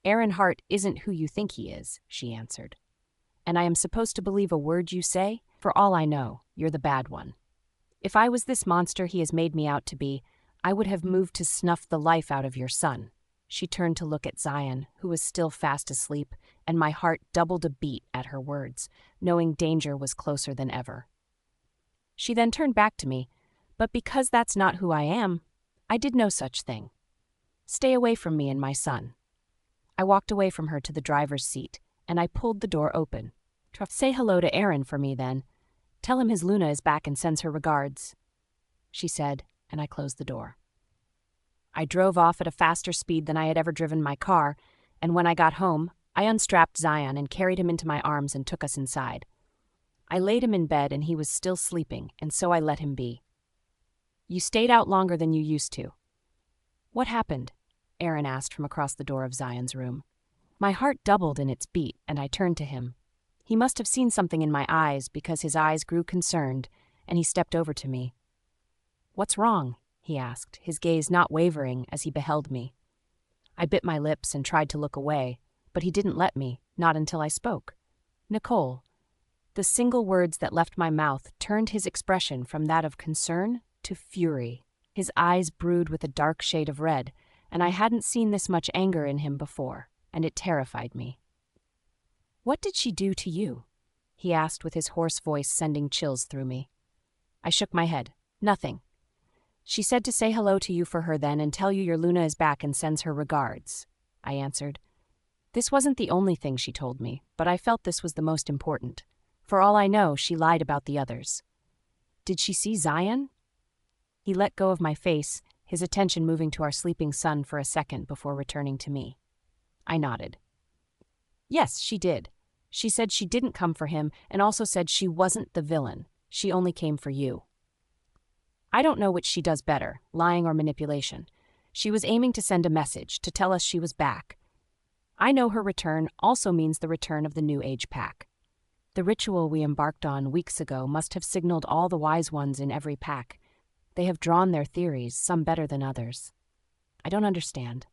Aaron Hart isn't who you think he is, she answered. And I am supposed to believe a word you say? For all I know, you're the bad one. If I was this monster he has made me out to be, I would have moved to snuff the life out of your son. She turned to look at Zion, who was still fast asleep, and my heart doubled a beat at her words, knowing danger was closer than ever. She then turned back to me, but because that's not who I am, I did no such thing. Stay away from me and my son. I walked away from her to the driver's seat, and I pulled the door open. Say hello to Aaron for me, then. Tell him his Luna is back and sends her regards, she said, and I closed the door. I drove off at a faster speed than I had ever driven my car, and when I got home, I unstrapped Zion and carried him into my arms and took us inside. I laid him in bed and he was still sleeping, and so I let him be. You stayed out longer than you used to. What happened? Aaron asked from across the door of Zion's room. My heart doubled in its beat, and I turned to him. He must have seen something in my eyes because his eyes grew concerned, and he stepped over to me. What's wrong? He asked, his gaze not wavering as he beheld me. I bit my lips and tried to look away, but he didn't let me, not until I spoke. Nicole. The single words that left my mouth turned his expression from that of concern to fury. His eyes brewed with a dark shade of red, and I hadn't seen this much anger in him before, and it terrified me. What did she do to you? He asked with his hoarse voice sending chills through me. I shook my head. Nothing. She said to say hello to you for her then and tell you your Luna is back and sends her regards, I answered. This wasn't the only thing she told me, but I felt this was the most important. For all I know, she lied about the others. Did she see Zion? He let go of my face, his attention moving to our sleeping son for a second before returning to me. I nodded. Yes, she did. She said she didn't come for him and also said she wasn't the villain. She only came for you. I don't know which she does better, lying or manipulation. She was aiming to send a message, to tell us she was back. I know her return also means the return of the New Age pack. The ritual we embarked on weeks ago must have signaled all the wise ones in every pack. They have drawn their theories, some better than others. I don't understand.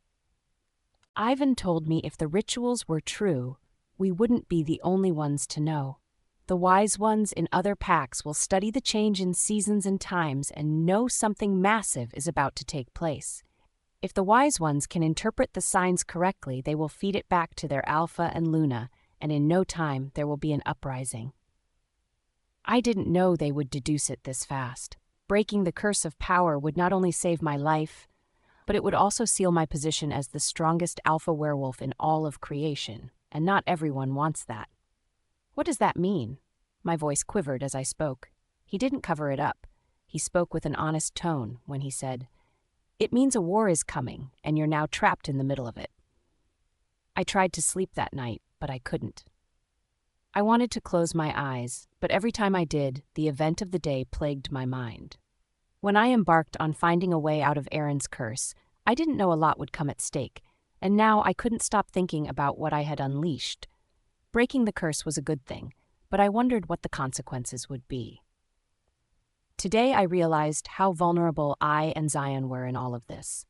Ivan told me if the rituals were true, we wouldn't be the only ones to know. The wise ones in other packs will study the change in seasons and times and know something massive is about to take place. If the wise ones can interpret the signs correctly, they will feed it back to their Alpha and Luna, and in no time there will be an uprising. I didn't know they would deduce it this fast. Breaking the curse of power would not only save my life, but it would also seal my position as the strongest alpha werewolf in all of creation, and not everyone wants that. What does that mean? My voice quivered as I spoke. He didn't cover it up. He spoke with an honest tone when he said, It means a war is coming, and you're now trapped in the middle of it. I tried to sleep that night, but I couldn't. I wanted to close my eyes, but every time I did, the event of the day plagued my mind. When I embarked on finding a way out of Aaron's curse, I didn't know a lot would come at stake, and now I couldn't stop thinking about what I had unleashed. Breaking the curse was a good thing, but I wondered what the consequences would be. Today I realized how vulnerable I and Zion were in all of this.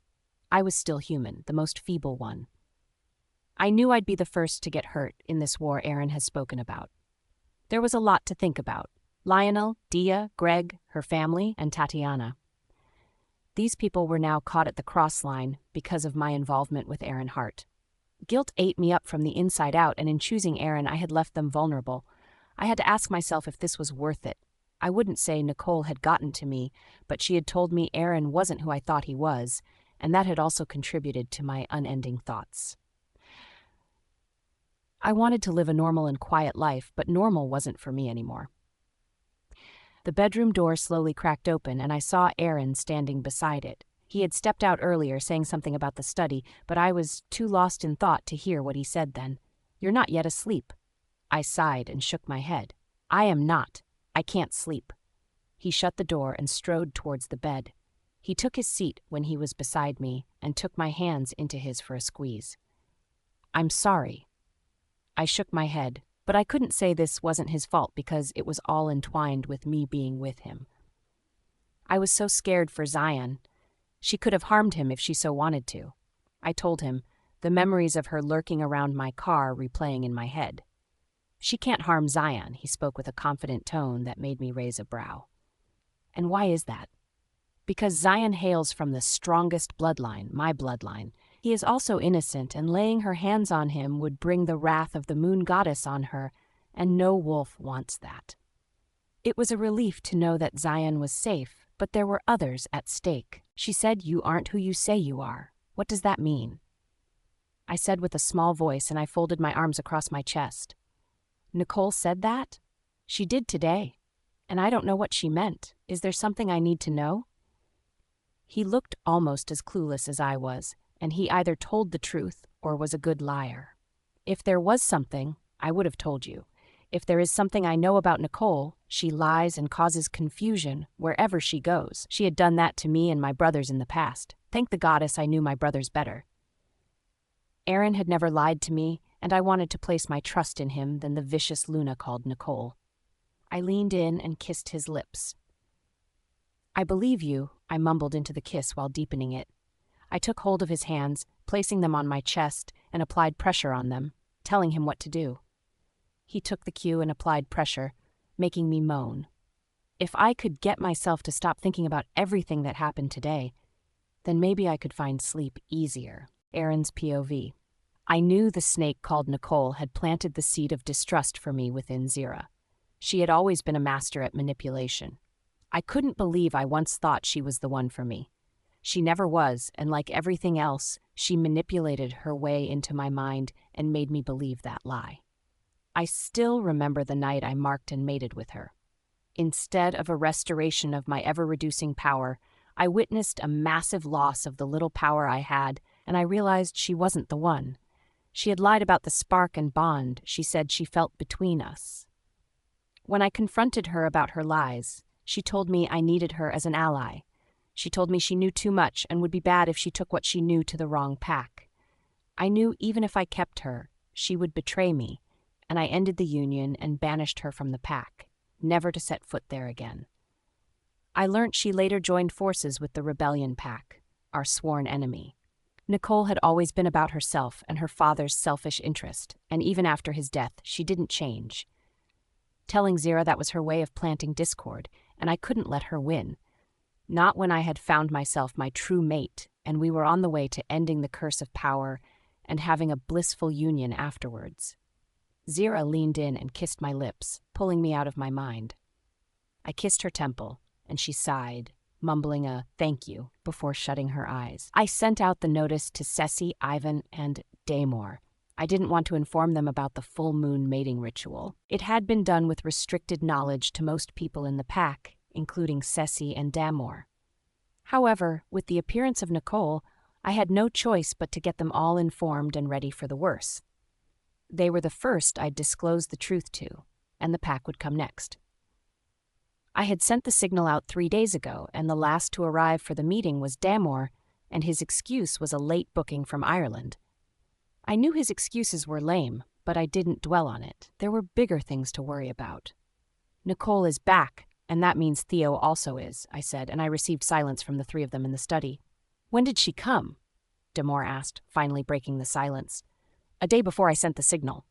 I was still human, the most feeble one. I knew I'd be the first to get hurt in this war Aaron has spoken about. There was a lot to think about. Lionel, Dia, Greg, her family, and Tatiana. These people were now caught at the cross line because of my involvement with Aaron Hart. Guilt ate me up from the inside out, and in choosing Aaron, I had left them vulnerable. I had to ask myself if this was worth it. I wouldn't say Nicole had gotten to me, but she had told me Aaron wasn't who I thought he was, and that had also contributed to my unending thoughts. I wanted to live a normal and quiet life, but normal wasn't for me anymore. The bedroom door slowly cracked open, and I saw Aaron standing beside it. He had stepped out earlier, saying something about the study, but I was too lost in thought to hear what he said then. You're not yet asleep. I sighed and shook my head. I am not. I can't sleep. He shut the door and strode towards the bed. He took his seat when he was beside me and took my hands into his for a squeeze. I'm sorry. I shook my head, but I couldn't say this wasn't his fault because it was all entwined with me being with him. I was so scared for Zion. She could have harmed him if she so wanted to. I told him, the memories of her lurking around my car replaying in my head. She can't harm Zion, he spoke with a confident tone that made me raise a brow. And why is that? Because Zion hails from the strongest bloodline, my bloodline. He is also innocent, and laying her hands on him would bring the wrath of the moon goddess on her, and no wolf wants that. It was a relief to know that Zion was safe, but there were others at stake. She said, "You aren't who you say you are." What does that mean? I said with a small voice, and I folded my arms across my chest. Nicole said that? She did today. And I don't know what she meant. Is there something I need to know? He looked almost as clueless as I was, and he either told the truth or was a good liar. If there was something, I would have told you. If there is something I know about Nicole, she lies and causes confusion wherever she goes. She had done that to me and my brothers in the past. Thank the goddess I knew my brothers better. Aaron had never lied to me, and I wanted to place my trust in him than the vicious Luna called Nicole. I leaned in and kissed his lips. "I believe you," I mumbled into the kiss while deepening it. I took hold of his hands, placing them on my chest, and applied pressure on them, telling him what to do. He took the cue and applied pressure, making me moan. If I could get myself to stop thinking about everything that happened today, then maybe I could find sleep easier. Aaron's POV. I knew the snake called Nicole had planted the seed of distrust for me within Zera. She had always been a master at manipulation. I couldn't believe I once thought she was the one for me. She never was, and like everything else, she manipulated her way into my mind and made me believe that lie. I still remember the night I marked and mated with her. Instead of a restoration of my ever-reducing power, I witnessed a massive loss of the little power I had, and I realized she wasn't the one. She had lied about the spark and bond she said she felt between us. When I confronted her about her lies, she told me I needed her as an ally. She told me she knew too much and would be bad if she took what she knew to the wrong pack. I knew even if I kept her, she would betray me, and I ended the union and banished her from the pack, never to set foot there again. I learnt she later joined forces with the rebellion pack, our sworn enemy. Nicole had always been about herself and her father's selfish interest, and even after his death, she didn't change. Telling Zera that was her way of planting discord, and I couldn't let her win. Not when I had found myself my true mate, and we were on the way to ending the curse of power and having a blissful union afterwards. Zera leaned in and kissed my lips, pulling me out of my mind. I kissed her temple, and she sighed, mumbling a "thank you" before shutting her eyes. I sent out the notice to Ceci, Ivan, and Damor. I didn't want to inform them about the full moon mating ritual. It had been done with restricted knowledge to most people in the pack, including Ceci and Damor. However, with the appearance of Nicole, I had no choice but to get them all informed and ready for the worst. They were the first I'd disclose the truth to, and the pack would come next. I had sent the signal out 3 days ago, and the last to arrive for the meeting was Damor, and his excuse was a late booking from Ireland. I knew his excuses were lame, but I didn't dwell on it. There were bigger things to worry about. Nicole is back, and that means Theo also is, I said, and I received silence from the three of them in the study. When did she come? Damor asked, finally breaking the silence. A day before I sent the signal.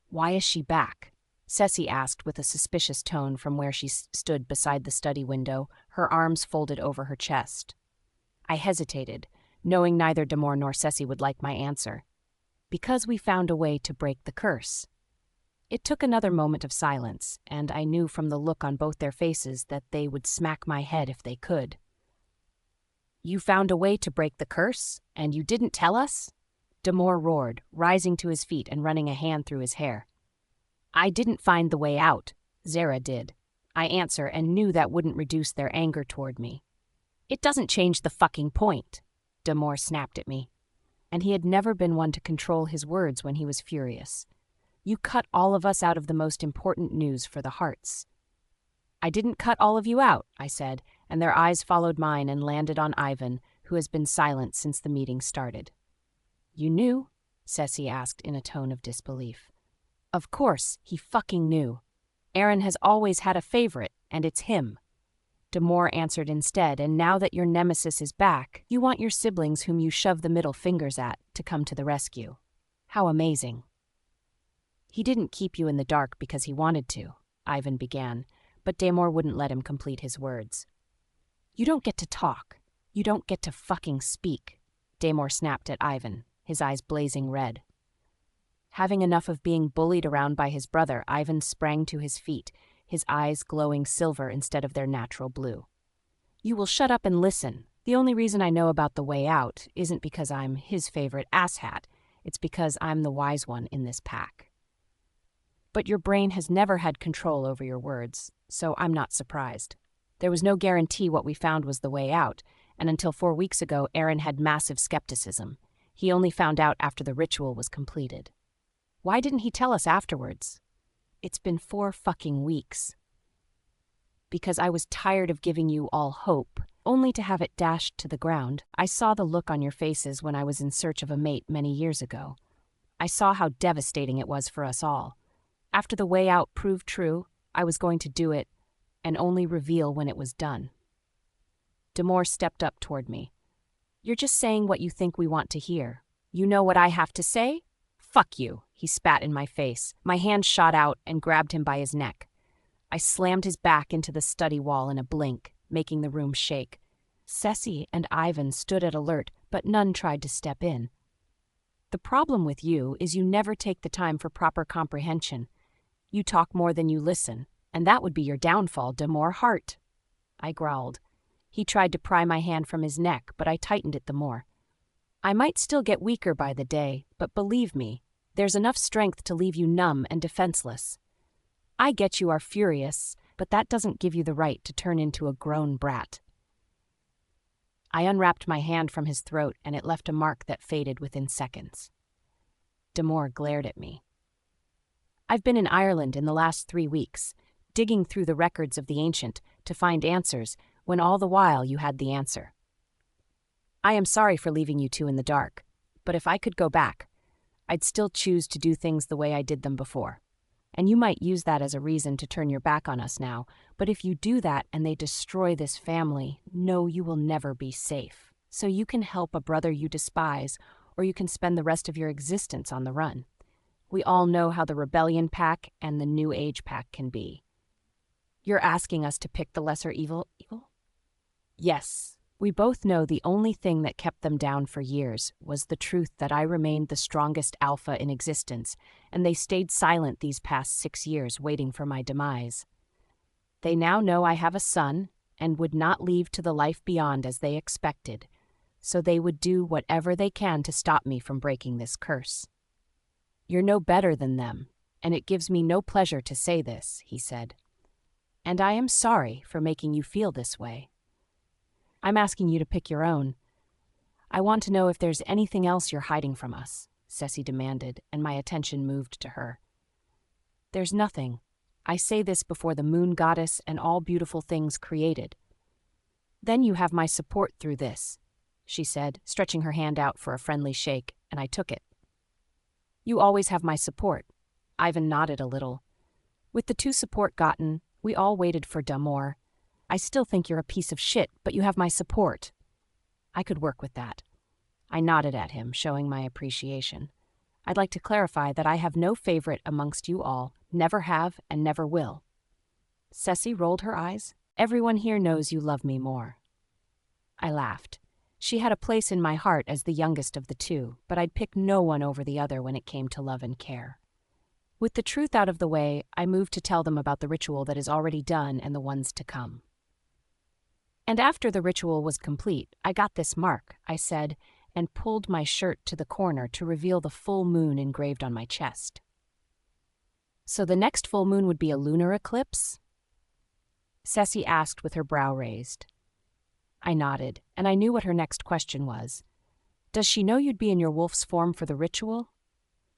Why is she back? Ceci asked with a suspicious tone from where she stood beside the study window, her arms folded over her chest. I hesitated, knowing neither Damor nor Ceci would like my answer. Because we found a way to break the curse. It took another moment of silence, and I knew from the look on both their faces that they would smack my head if they could. You found a way to break the curse, and you didn't tell us? Damor roared, rising to his feet and running a hand through his hair. I didn't find the way out. Zera did. I answer and knew that wouldn't reduce their anger toward me. It doesn't change the fucking point, Damor snapped at me. And he had never been one to control his words when he was furious. You cut all of us out of the most important news for the Harts. I didn't cut all of you out, I said, and their eyes followed mine and landed on Ivan, who has been silent since the meeting started. You knew? Ceci asked in a tone of disbelief. Of course, he fucking knew. Aaron has always had a favorite, and it's him. Damore answered instead, and now that your nemesis is back, you want your siblings whom you shove the middle fingers at to come to the rescue. How amazing. He didn't keep you in the dark because he wanted to, Ivan began, but Damore wouldn't let him complete his words. You don't get to talk. You don't get to fucking speak, Damore snapped at Ivan, his eyes blazing red. Having enough of being bullied around by his brother, Ivan sprang to his feet, his eyes glowing silver instead of their natural blue. You will shut up and listen. The only reason I know about the way out isn't because I'm his favorite asshat. It's because I'm the wise one in this pack. But your brain has never had control over your words, so I'm not surprised. There was no guarantee what we found was the way out, and until 4 weeks ago, Aaron had massive skepticism. He only found out after the ritual was completed. Why didn't he tell us afterwards? It's been 4 fucking weeks. Because I was tired of giving you all hope, only to have it dashed to the ground. I saw the look on your faces when I was in search of a mate many years ago. I saw how devastating it was for us all. After the way out proved true, I was going to do it, and only reveal when it was done. Damore stepped up toward me. You're just saying what you think we want to hear. You know what I have to say? Fuck you, he spat in my face. My hand shot out and grabbed him by his neck. I slammed his back into the study wall in a blink, making the room shake. Ceci and Ivan stood at alert, but none tried to step in. The problem with you is you never take the time for proper comprehension. You talk more than you listen, and that would be your downfall, Damore Hart. I growled. He tried to pry my hand from his neck, but I tightened it the more. I might still get weaker by the day, but believe me, there's enough strength to leave you numb and defenseless. I get you are furious, but that doesn't give you the right to turn into a grown brat. I unwrapped my hand from his throat, and it left a mark that faded within seconds. Damore glared at me. I've been in Ireland in the last 3 weeks, digging through the records of the ancient to find answers, when all the while you had the answer. I am sorry for leaving you two in the dark, but if I could go back, I'd still choose to do things the way I did them before. And you might use that as a reason to turn your back on us now, but if you do that and they destroy this family, no, you will never be safe. So you can help a brother you despise, or you can spend the rest of your existence on the run. We all know how the Rebellion Pack and the New Age Pack can be. You're asking us to pick the lesser evil? Yes. We both know the only thing that kept them down for years was the truth that I remained the strongest alpha in existence, and they stayed silent these past 6 years waiting for my demise. They now know I have a son and would not leave to the life beyond as they expected, so they would do whatever they can to stop me from breaking this curse. You're no better than them, and it gives me no pleasure to say this, he said. And I am sorry for making you feel this way. I'm asking you to pick your own. I want to know if there's anything else you're hiding from us, Ceci demanded, and my attention moved to her. There's nothing. I say this before the moon goddess and all beautiful things created. Then you have my support through this, she said, stretching her hand out for a friendly shake, and I took it. You always have my support. Ivan nodded a little. With the 2 support gotten, we all waited for Damore. I still think you're a piece of shit, but you have my support. I could work with that. I nodded at him, showing my appreciation. I'd like to clarify that I have no favorite amongst you all, never have and never will. Ceci rolled her eyes. Everyone here knows you love me more. I laughed. She had a place in my heart as the youngest of the 2, but I'd pick no one over the other when it came to love and care. With the truth out of the way, I moved to tell them about the ritual that is already done and the ones to come. And after the ritual was complete, I got this mark, I said, and pulled my shirt to the corner to reveal the full moon engraved on my chest. So the next full moon would be a lunar eclipse? Ceci asked with her brow raised. I nodded, and I knew what her next question was. Does she know you'd be in your wolf's form for the ritual?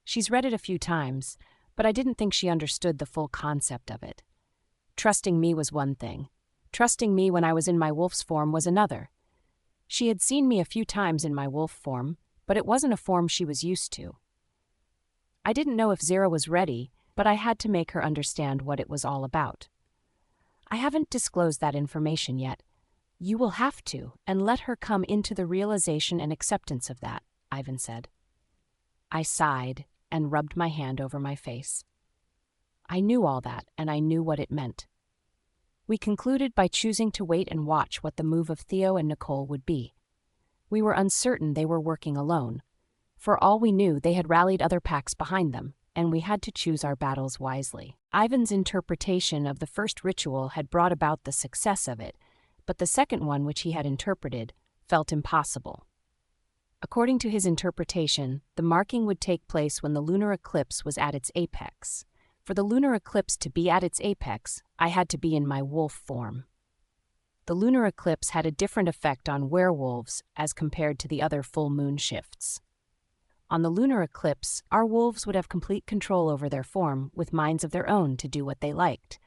She's read it a few times, but I didn't think she understood the full concept of it. Trusting me was one thing. Trusting me when I was in my wolf's form was another. She had seen me a few times in my wolf form, but it wasn't a form she was used to. I didn't know if Zera was ready, but I had to make her understand what it was all about. I haven't disclosed that information yet. You will have to, and let her come into the realization and acceptance of that, Ivan said. I sighed and rubbed my hand over my face. I knew all that, and I knew what it meant. We concluded by choosing to wait and watch what the move of Theo and Nicole would be. We were uncertain they were working alone. For all we knew, they had rallied other packs behind them, and we had to choose our battles wisely. Ivan's interpretation of the first ritual had brought about the success of it, but the second one, which he had interpreted, felt impossible. According to his interpretation, the marking would take place when the lunar eclipse was at its apex. For the lunar eclipse to be at its apex, I had to be in my wolf form. The lunar eclipse had a different effect on werewolves as compared to the other full moon shifts. On the lunar eclipse, our wolves would have complete control over their form with minds of their own to do what they liked.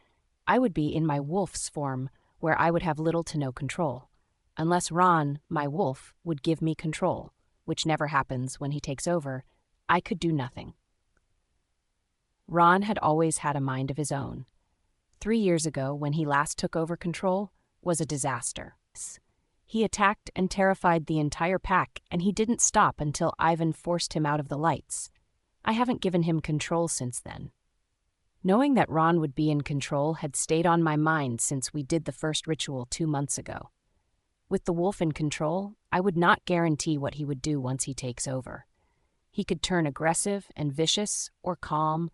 I would be in my wolf's form, where I would have little to no control, unless Ron, my wolf, would give me control, which never happens when he takes over. I could do nothing. Ron had always had a mind of his own. 3 years ago, when he last took over control, was a disaster. He attacked and terrified the entire pack, and he didn't stop until Ivan forced him out of the lights. I haven't given him control since then. Knowing that Ron would be in control had stayed on my mind since we did the first ritual 2 months ago. With the wolf in control, I would not guarantee what he would do once he takes over. He could turn aggressive and vicious or calm,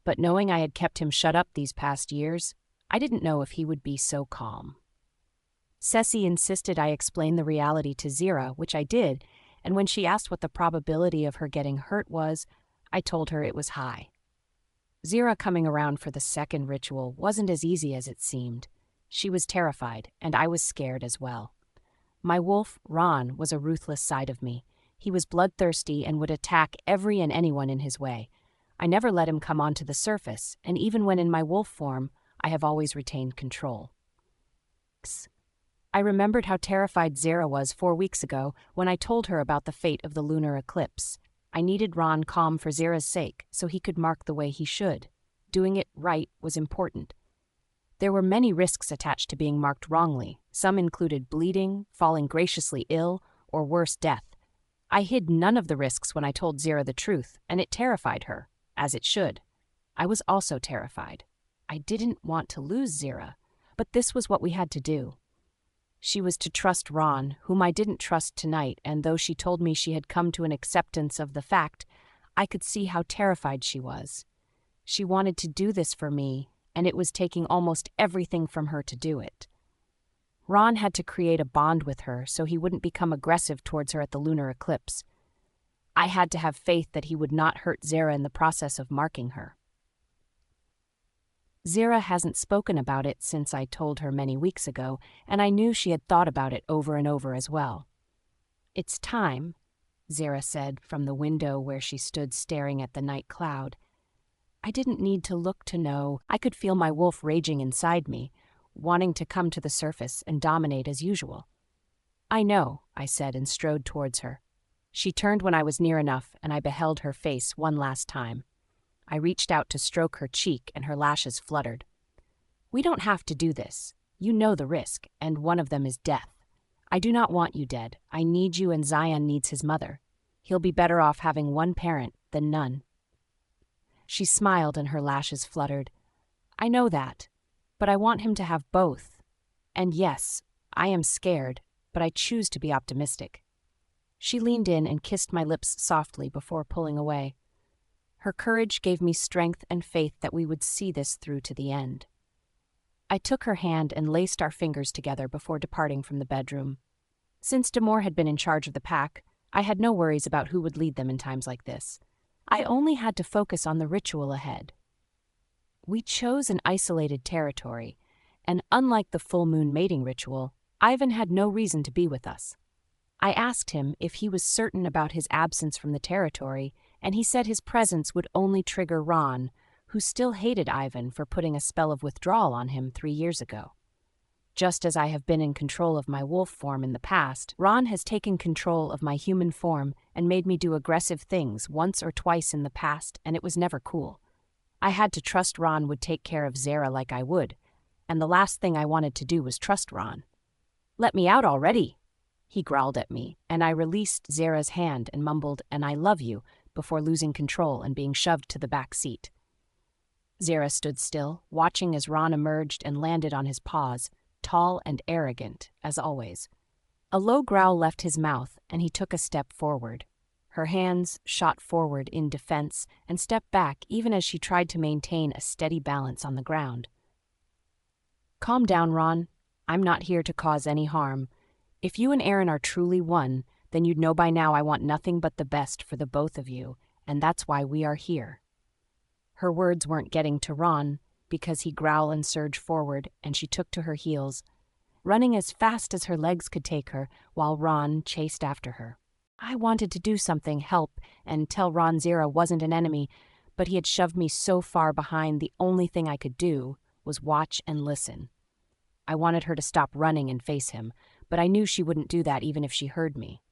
but knowing I had kept him shut up these past years, I didn't know if he would be so calm. Ceci insisted I explain the reality to Zera, which I did, and when she asked what the probability of her getting hurt was, I told her it was high. Zera coming around for the second ritual wasn't as easy as it seemed. She was terrified, and I was scared as well. My wolf, Ron, was a ruthless side of me. He was bloodthirsty and would attack every and anyone in his way. I never let him come onto the surface, and even when in my wolf form, I have always retained control. I remembered how terrified Zera was 4 weeks ago when I told her about the fate of the lunar eclipse. I needed Ron calm for Zera's sake, so he could mark the way he should. Doing it right was important. There were many risks attached to being marked wrongly. Some included bleeding, falling graciously ill, or worse, death. I hid none of the risks when I told Zera the truth, and it terrified her, as it should. I was also terrified. I didn't want to lose Zera, but this was what we had to do. She was to trust Ron, whom I didn't trust tonight, and though she told me she had come to an acceptance of the fact, I could see how terrified she was. She wanted to do this for me, and it was taking almost everything from her to do it. Ron had to create a bond with her so he wouldn't become aggressive towards her at the lunar eclipse. I had to have faith that he would not hurt Zera in the process of marking her. Zera hasn't spoken about it since I told her many weeks ago, and I knew she had thought about it over and over as well. "It's time," Zera said from the window where she stood staring at the night cloud. I didn't need to look to know. I could feel my wolf raging inside me, wanting to come to the surface and dominate as usual. "I know," I said and strode towards her. She turned when I was near enough, and I beheld her face one last time. I reached out to stroke her cheek, and her lashes fluttered. "We don't have to do this. You know the risk, and one of them is death. I do not want you dead. I need you, and Zion needs his mother. He'll be better off having one parent than none." She smiled, and her lashes fluttered. "I know that, but I want him to have both. And yes, I am scared, but I choose to be optimistic." She leaned in and kissed my lips softly before pulling away. Her courage gave me strength and faith that we would see this through to the end. I took her hand and laced our fingers together before departing from the bedroom. Since Damore had been in charge of the pack, I had no worries about who would lead them in times like this. I only had to focus on the ritual ahead. We chose an isolated territory, and unlike the full moon mating ritual, Ivan had no reason to be with us. I asked him if he was certain about his absence from the territory, and he said his presence would only trigger Ron, who still hated Ivan for putting a spell of withdrawal on him 3 years ago. Just as I have been in control of my wolf form in the past, Ron has taken control of my human form and made me do aggressive things once or twice in the past, and it was never cool. I had to trust Ron would take care of Zera like I would, and the last thing I wanted to do was trust Ron. "Let me out already," he growled at me, and I released Zera's hand and mumbled, "And I love you," before losing control and being shoved to the back seat. Zera stood still, watching as Ron emerged and landed on his paws, tall and arrogant, as always. A low growl left his mouth, and he took a step forward. Her hands shot forward in defense and stepped back even as she tried to maintain a steady balance on the ground. "Calm down, Ron. I'm not here to cause any harm. If you and Aaron are truly one, then you'd know by now I want nothing but the best for the both of you, and that's why we are here." Her words weren't getting to Ron, because he growled and surged forward, and she took to her heels, running as fast as her legs could take her, while Ron chased after her. I wanted to do something, help, and tell Ron Zera wasn't an enemy, but he had shoved me so far behind the only thing I could do was watch and listen. I wanted her to stop running and face him, but I knew she wouldn't do that even if she heard me.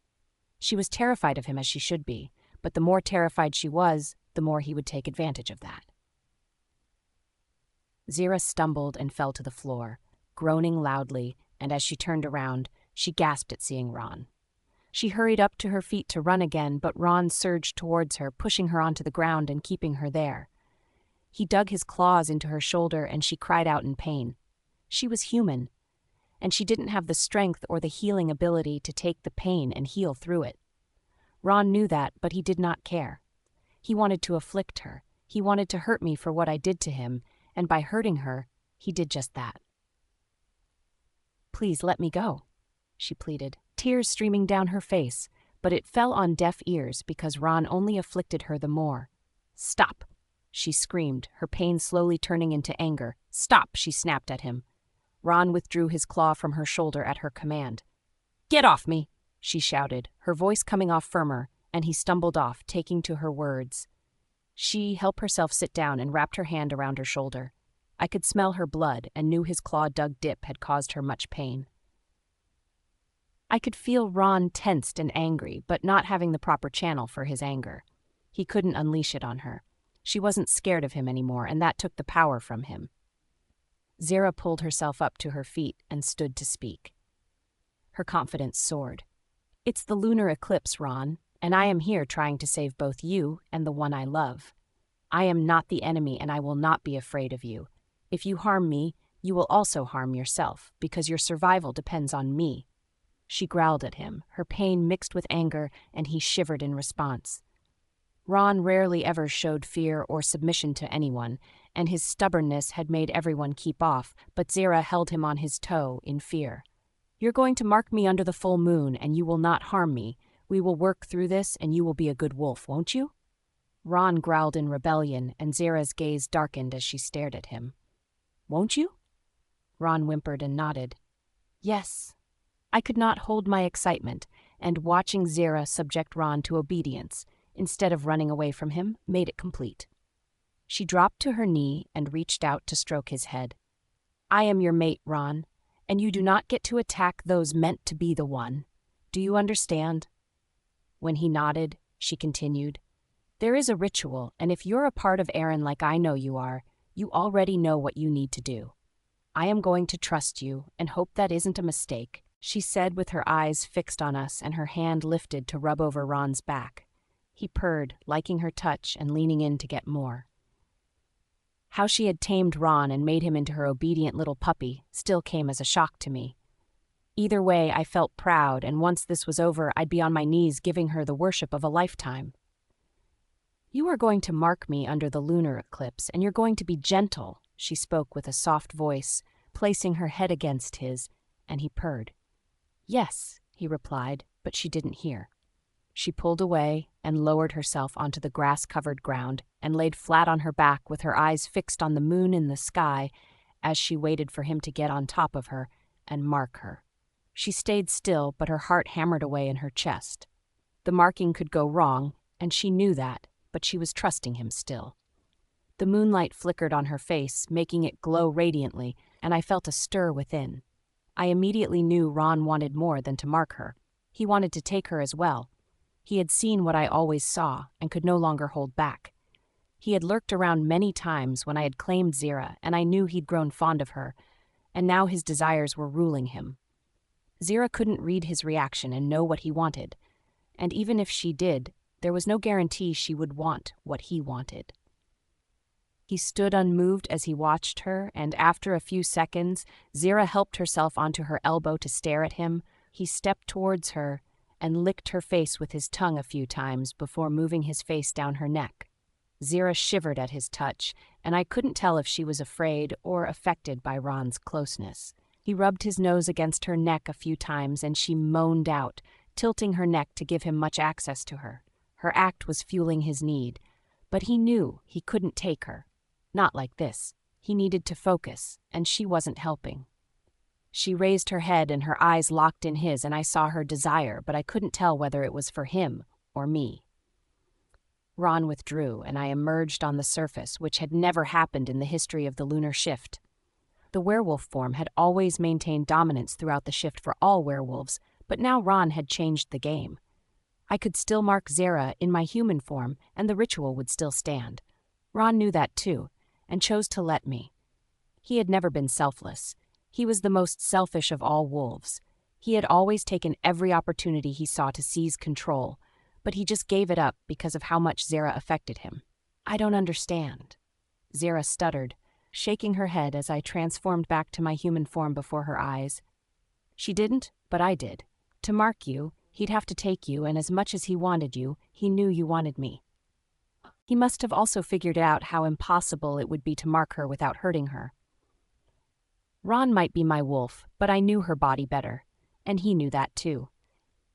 She was terrified of him, as she should be, but the more terrified she was, the more he would take advantage of that. Zera stumbled and fell to the floor, groaning loudly, and as she turned around, she gasped at seeing Ron. She hurried up to her feet to run again, but Ron surged towards her, pushing her onto the ground and keeping her there. He dug his claws into her shoulder, and she cried out in pain. She was human, and she didn't have the strength or the healing ability to take the pain and heal through it. Ron knew that, but he did not care. He wanted to afflict her. He wanted to hurt me for what I did to him, and by hurting her, he did just that. "Please let me go," she pleaded, tears streaming down her face, but it fell on deaf ears because Ron only afflicted her the more. "Stop!" she screamed, her pain slowly turning into anger. "Stop!" she snapped at him. Ron withdrew his claw from her shoulder at her command. "Get off me!" she shouted, her voice coming off firmer, and he stumbled off, taking to her words. She helped herself sit down and wrapped her hand around her shoulder. I could smell her blood and knew his claw-dug dip had caused her much pain. I could feel Ron tensed and angry, but not having the proper channel for his anger. He couldn't unleash it on her. She wasn't scared of him anymore, and that took the power from him. Zera pulled herself up to her feet and stood to speak. Her confidence soared. "It's the lunar eclipse, Ron, and I am here trying to save both you and the one I love. I am not the enemy, and I will not be afraid of you. If you harm me, you will also harm yourself, because your survival depends on me." She growled at him, her pain mixed with anger, and he shivered in response. Ron rarely ever showed fear or submission to anyone, and his stubbornness had made everyone keep off, but Zera held him on his toe in fear. "You're going to mark me under the full moon, and you will not harm me. We will work through this, and you will be a good wolf, won't you?" Ron growled in rebellion, and Zera's gaze darkened as she stared at him. "Won't you?" Ron whimpered and nodded. "Yes." I could not hold my excitement, and watching Zera subject Ron to obedience, instead of running away from him, made it complete. She dropped to her knee and reached out to stroke his head. "I am your mate, Ron, and you do not get to attack those meant to be the one. Do you understand?" When he nodded, she continued, "There is a ritual, and if you're a part of Aaron like I know you are, you already know what you need to do. I am going to trust you and hope that isn't a mistake," she said with her eyes fixed on us and her hand lifted to rub over Ron's back. He purred, liking her touch and leaning in to get more. How she had tamed Ron and made him into her obedient little puppy still came as a shock to me. Either way, I felt proud, and once this was over, I'd be on my knees giving her the worship of a lifetime. "You are going to mark me under the lunar eclipse, and you're going to be gentle," she spoke with a soft voice, placing her head against his, and he purred. "Yes," he replied, but she didn't hear. She pulled away and lowered herself onto the grass-covered ground and laid flat on her back with her eyes fixed on the moon in the sky as she waited for him to get on top of her and mark her. She stayed still, but her heart hammered away in her chest. The marking could go wrong, and she knew that, but she was trusting him still. The moonlight flickered on her face, making it glow radiantly, and I felt a stir within. I immediately knew Ron wanted more than to mark her. He wanted to take her as well. He had seen what I always saw and could no longer hold back. He had lurked around many times when I had claimed Zera, and I knew he'd grown fond of her, and now his desires were ruling him. Zera couldn't read his reaction and know what he wanted, and even if she did, there was no guarantee she would want what he wanted. He stood unmoved as he watched her, and after a few seconds, Zera helped herself onto her elbow to stare at him. He stepped towards her and licked her face with his tongue a few times before moving his face down her neck. Zera shivered at his touch, and I couldn't tell if she was afraid or affected by Ron's closeness. He rubbed his nose against her neck a few times, and she moaned out, tilting her neck to give him much access to her. Her act was fueling his need, but he knew he couldn't take her. Not like this. He needed to focus, and she wasn't helping. She raised her head and her eyes locked in his, and I saw her desire, but I couldn't tell whether it was for him or me. Ron withdrew, and I emerged on the surface, which had never happened in the history of the lunar shift. The werewolf form had always maintained dominance throughout the shift for all werewolves, but now Ron had changed the game. I could still mark Zera in my human form, and the ritual would still stand. Ron knew that too, and chose to let me. He had never been selfless. He was the most selfish of all wolves. He had always taken every opportunity he saw to seize control, but he just gave it up because of how much Zera affected him. I don't understand. Zera stuttered, shaking her head as I transformed back to my human form before her eyes. She didn't, but I did. To mark you, he'd have to take you, and as much as he wanted you, he knew you wanted me. He must have also figured out how impossible it would be to mark her without hurting her. Ron might be my wolf, but I knew her body better, and he knew that too.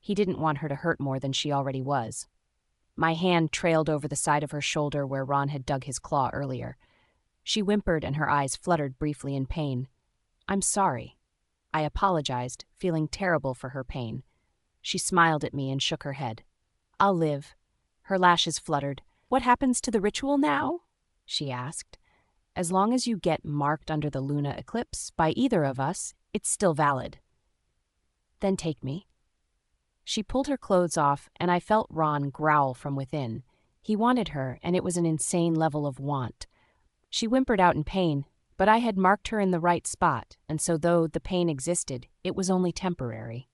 He didn't want her to hurt more than she already was. My hand trailed over the side of her shoulder where Ron had dug his claw earlier. She whimpered and her eyes fluttered briefly in pain. "I'm sorry." I apologized, feeling terrible for her pain. She smiled at me and shook her head. "I'll live." Her lashes fluttered. "What happens to the ritual now?" she asked. "As long as you get marked under the lunar eclipse by either of us, it's still valid." "Then take me." She pulled her clothes off, and I felt Ron growl from within. He wanted her, and it was an insane level of want. She whimpered out in pain, but I had marked her in the right spot, and so though the pain existed, it was only temporary.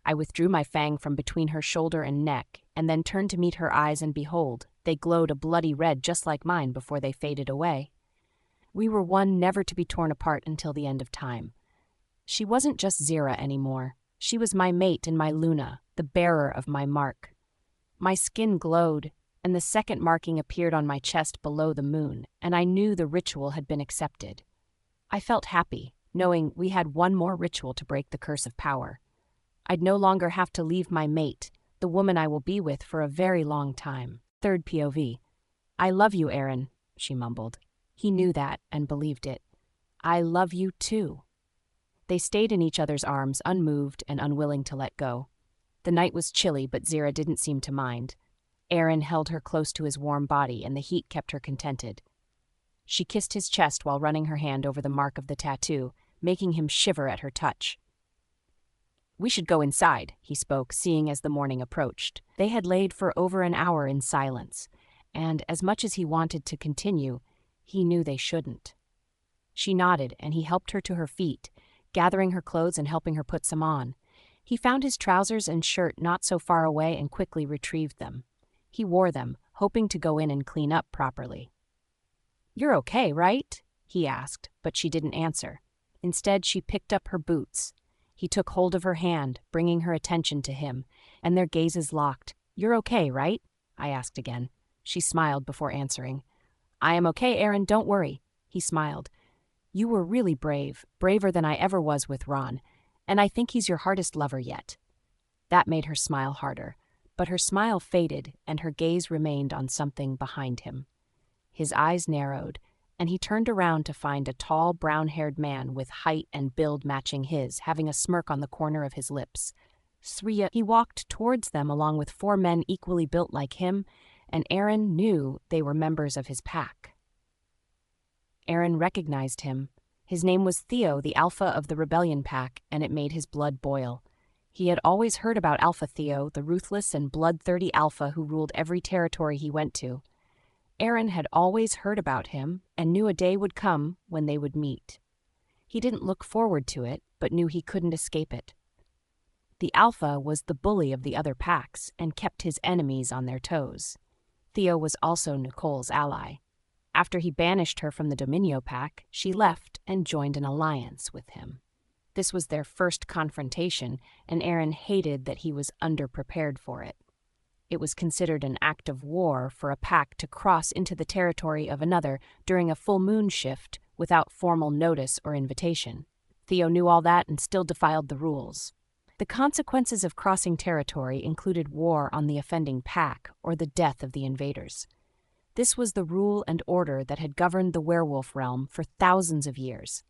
I withdrew my fang from between her shoulder and neck, and then turned to meet her eyes, and behold, they glowed a bloody red just like mine before they faded away. We were one never to be torn apart until the end of time. She wasn't just Zera anymore. She was my mate and my Luna, the bearer of my mark. My skin glowed, and the second marking appeared on my chest below the moon, and I knew the ritual had been accepted. I felt happy, knowing we had one more ritual to break the curse of power. I'd no longer have to leave my mate, the woman I will be with for a very long time. Third POV. "I love you, Aaron," she mumbled. He knew that and believed it. "I love you too." They stayed in each other's arms, unmoved and unwilling to let go. The night was chilly, but Zera didn't seem to mind. Aaron held her close to his warm body, and the heat kept her contented. She kissed his chest while running her hand over the mark of the tattoo, making him shiver at her touch. "We should go inside," he spoke, seeing as the morning approached. They had laid for over an hour in silence, and as much as he wanted to continue, he knew they shouldn't. She nodded, and he helped her to her feet, gathering her clothes and helping her put some on. He found his trousers and shirt not so far away and quickly retrieved them. He wore them, hoping to go in and clean up properly. "You're okay, right?" he asked, but she didn't answer. Instead, she picked up her boots. He took hold of her hand, bringing her attention to him, and their gazes locked. "You're okay, right?" I asked again. She smiled before answering. "I am okay, Aaron, don't worry." He smiled. "You were really brave, braver than I ever was with Ron, and I think he's your hardest lover yet." That made her smile harder, but her smile faded and her gaze remained on something behind him. His eyes narrowed, and he turned around to find a tall, brown-haired man with height and build matching his, having a smirk on the corner of his lips. He walked towards them along with 4 men equally built like him, and Aaron knew they were members of his pack. Aaron recognized him. His name was Theo, the alpha of the rebellion pack, and it made his blood boil. He had always heard about Alpha Theo, the ruthless and bloodthirsty alpha who ruled every territory he went to. Aaron had always heard about him and knew a day would come when they would meet. He didn't look forward to it, but knew he couldn't escape it. The alpha was the bully of the other packs and kept his enemies on their toes. Theo was also Nicole's ally. After he banished her from the Dominio pack, she left and joined an alliance with him. This was their first confrontation, and Aaron hated that he was underprepared for it. It was considered an act of war for a pack to cross into the territory of another during a full moon shift without formal notice or invitation. Theo knew all that and still defied the rules. The consequences of crossing territory included war on the offending pack or the death of the invaders. This was the rule and order that had governed the werewolf realm for thousands of years.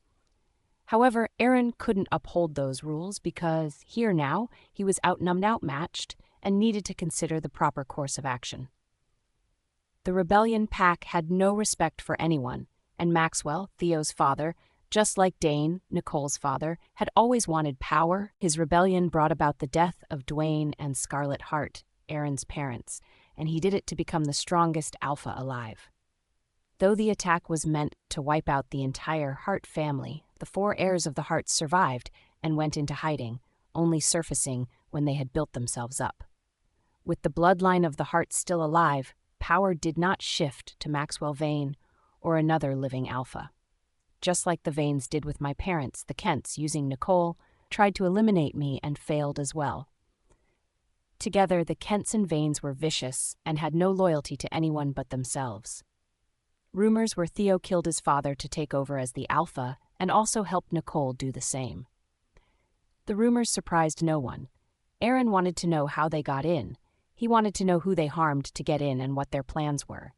However, Aaron couldn't uphold those rules because, here now, he was outmatched and needed to consider the proper course of action. The rebellion pack had no respect for anyone, and Maxwell, Theo's father, just like Dane, Nicole's father, had always wanted power. His rebellion brought about the death of Dwayne and Scarlett Hart, Aaron's parents, and he did it to become the strongest alpha alive. Though the attack was meant to wipe out the entire Hart family, the 4 heirs of the Harts survived and went into hiding, only surfacing when they had built themselves up. With the bloodline of the Harts still alive, power did not shift to Maxwell Vane or another living alpha. Just like the Vanes did with my parents, the Kents, using Nicole, tried to eliminate me and failed as well. Together, the Kents and Vanes were vicious and had no loyalty to anyone but themselves. Rumors were Theo killed his father to take over as the alpha and also helped Nicole do the same. The rumors surprised no one. Aaron wanted to know how they got in. He wanted to know who they harmed to get in and what their plans were.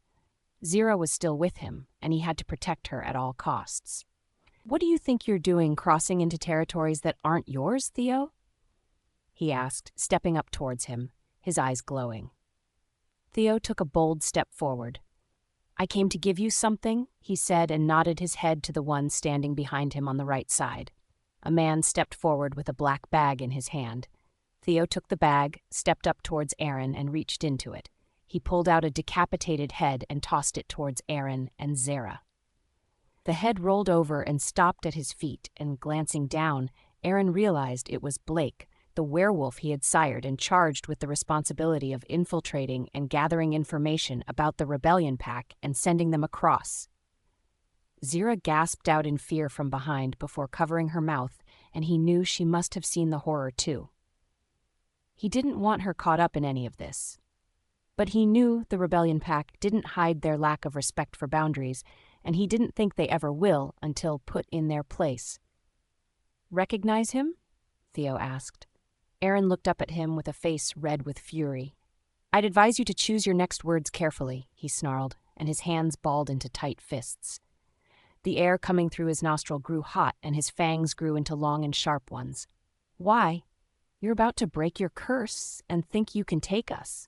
Zera was still with him, and he had to protect her at all costs. "What do you think you're doing crossing into territories that aren't yours, Theo?" he asked, stepping up towards him, his eyes glowing. Theo took a bold step forward. "I came to give you something," he said, and nodded his head to the one standing behind him on the right side. A man stepped forward with a black bag in his hand. Theo took the bag, stepped up towards Aaron, and reached into it. He pulled out a decapitated head and tossed it towards Aaron and Zera. The head rolled over and stopped at his feet, and glancing down, Aaron realized it was Blake, the werewolf he had sired and charged with the responsibility of infiltrating and gathering information about the rebellion pack and sending them across. Zera gasped out in fear from behind before covering her mouth, and he knew she must have seen the horror too. He didn't want her caught up in any of this. But he knew the rebellion pack didn't hide their lack of respect for boundaries, and he didn't think they ever will until put in their place. "Recognize him?" Theo asked. Aaron looked up at him with a face red with fury. "I'd advise you to choose your next words carefully," he snarled, and his hands balled into tight fists. The air coming through his nostril grew hot, and his fangs grew into long and sharp ones. "Why? You're about to break your curse and think you can take us,"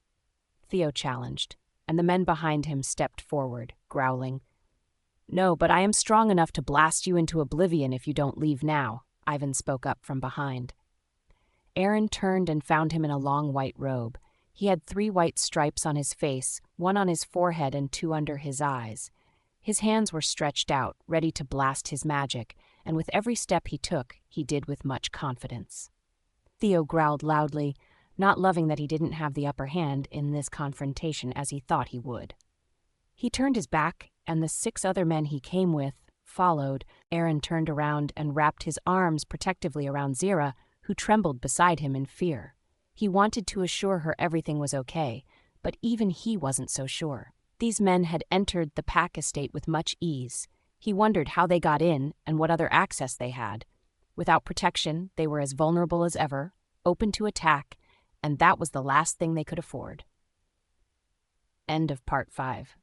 Theo challenged, and the men behind him stepped forward, growling. "No, but I am strong enough to blast you into oblivion if you don't leave now," Ivan spoke up from behind. Aaron turned and found him in a long white robe. He had 3 white stripes on his face, 1 on his forehead and 2 under his eyes. His hands were stretched out, ready to blast his magic, and with every step he took, he did with much confidence. Theo growled loudly, not loving that he didn't have the upper hand in this confrontation as he thought he would. He turned his back, and the 6 other men he came with followed. Aaron turned around and wrapped his arms protectively around Zera, who trembled beside him in fear. He wanted to assure her everything was okay, but even he wasn't so sure. These men had entered the pack estate with much ease. He wondered how they got in and what other access they had. Without protection, they were as vulnerable as ever, open to attack, and that was the last thing they could afford. End of Part 5.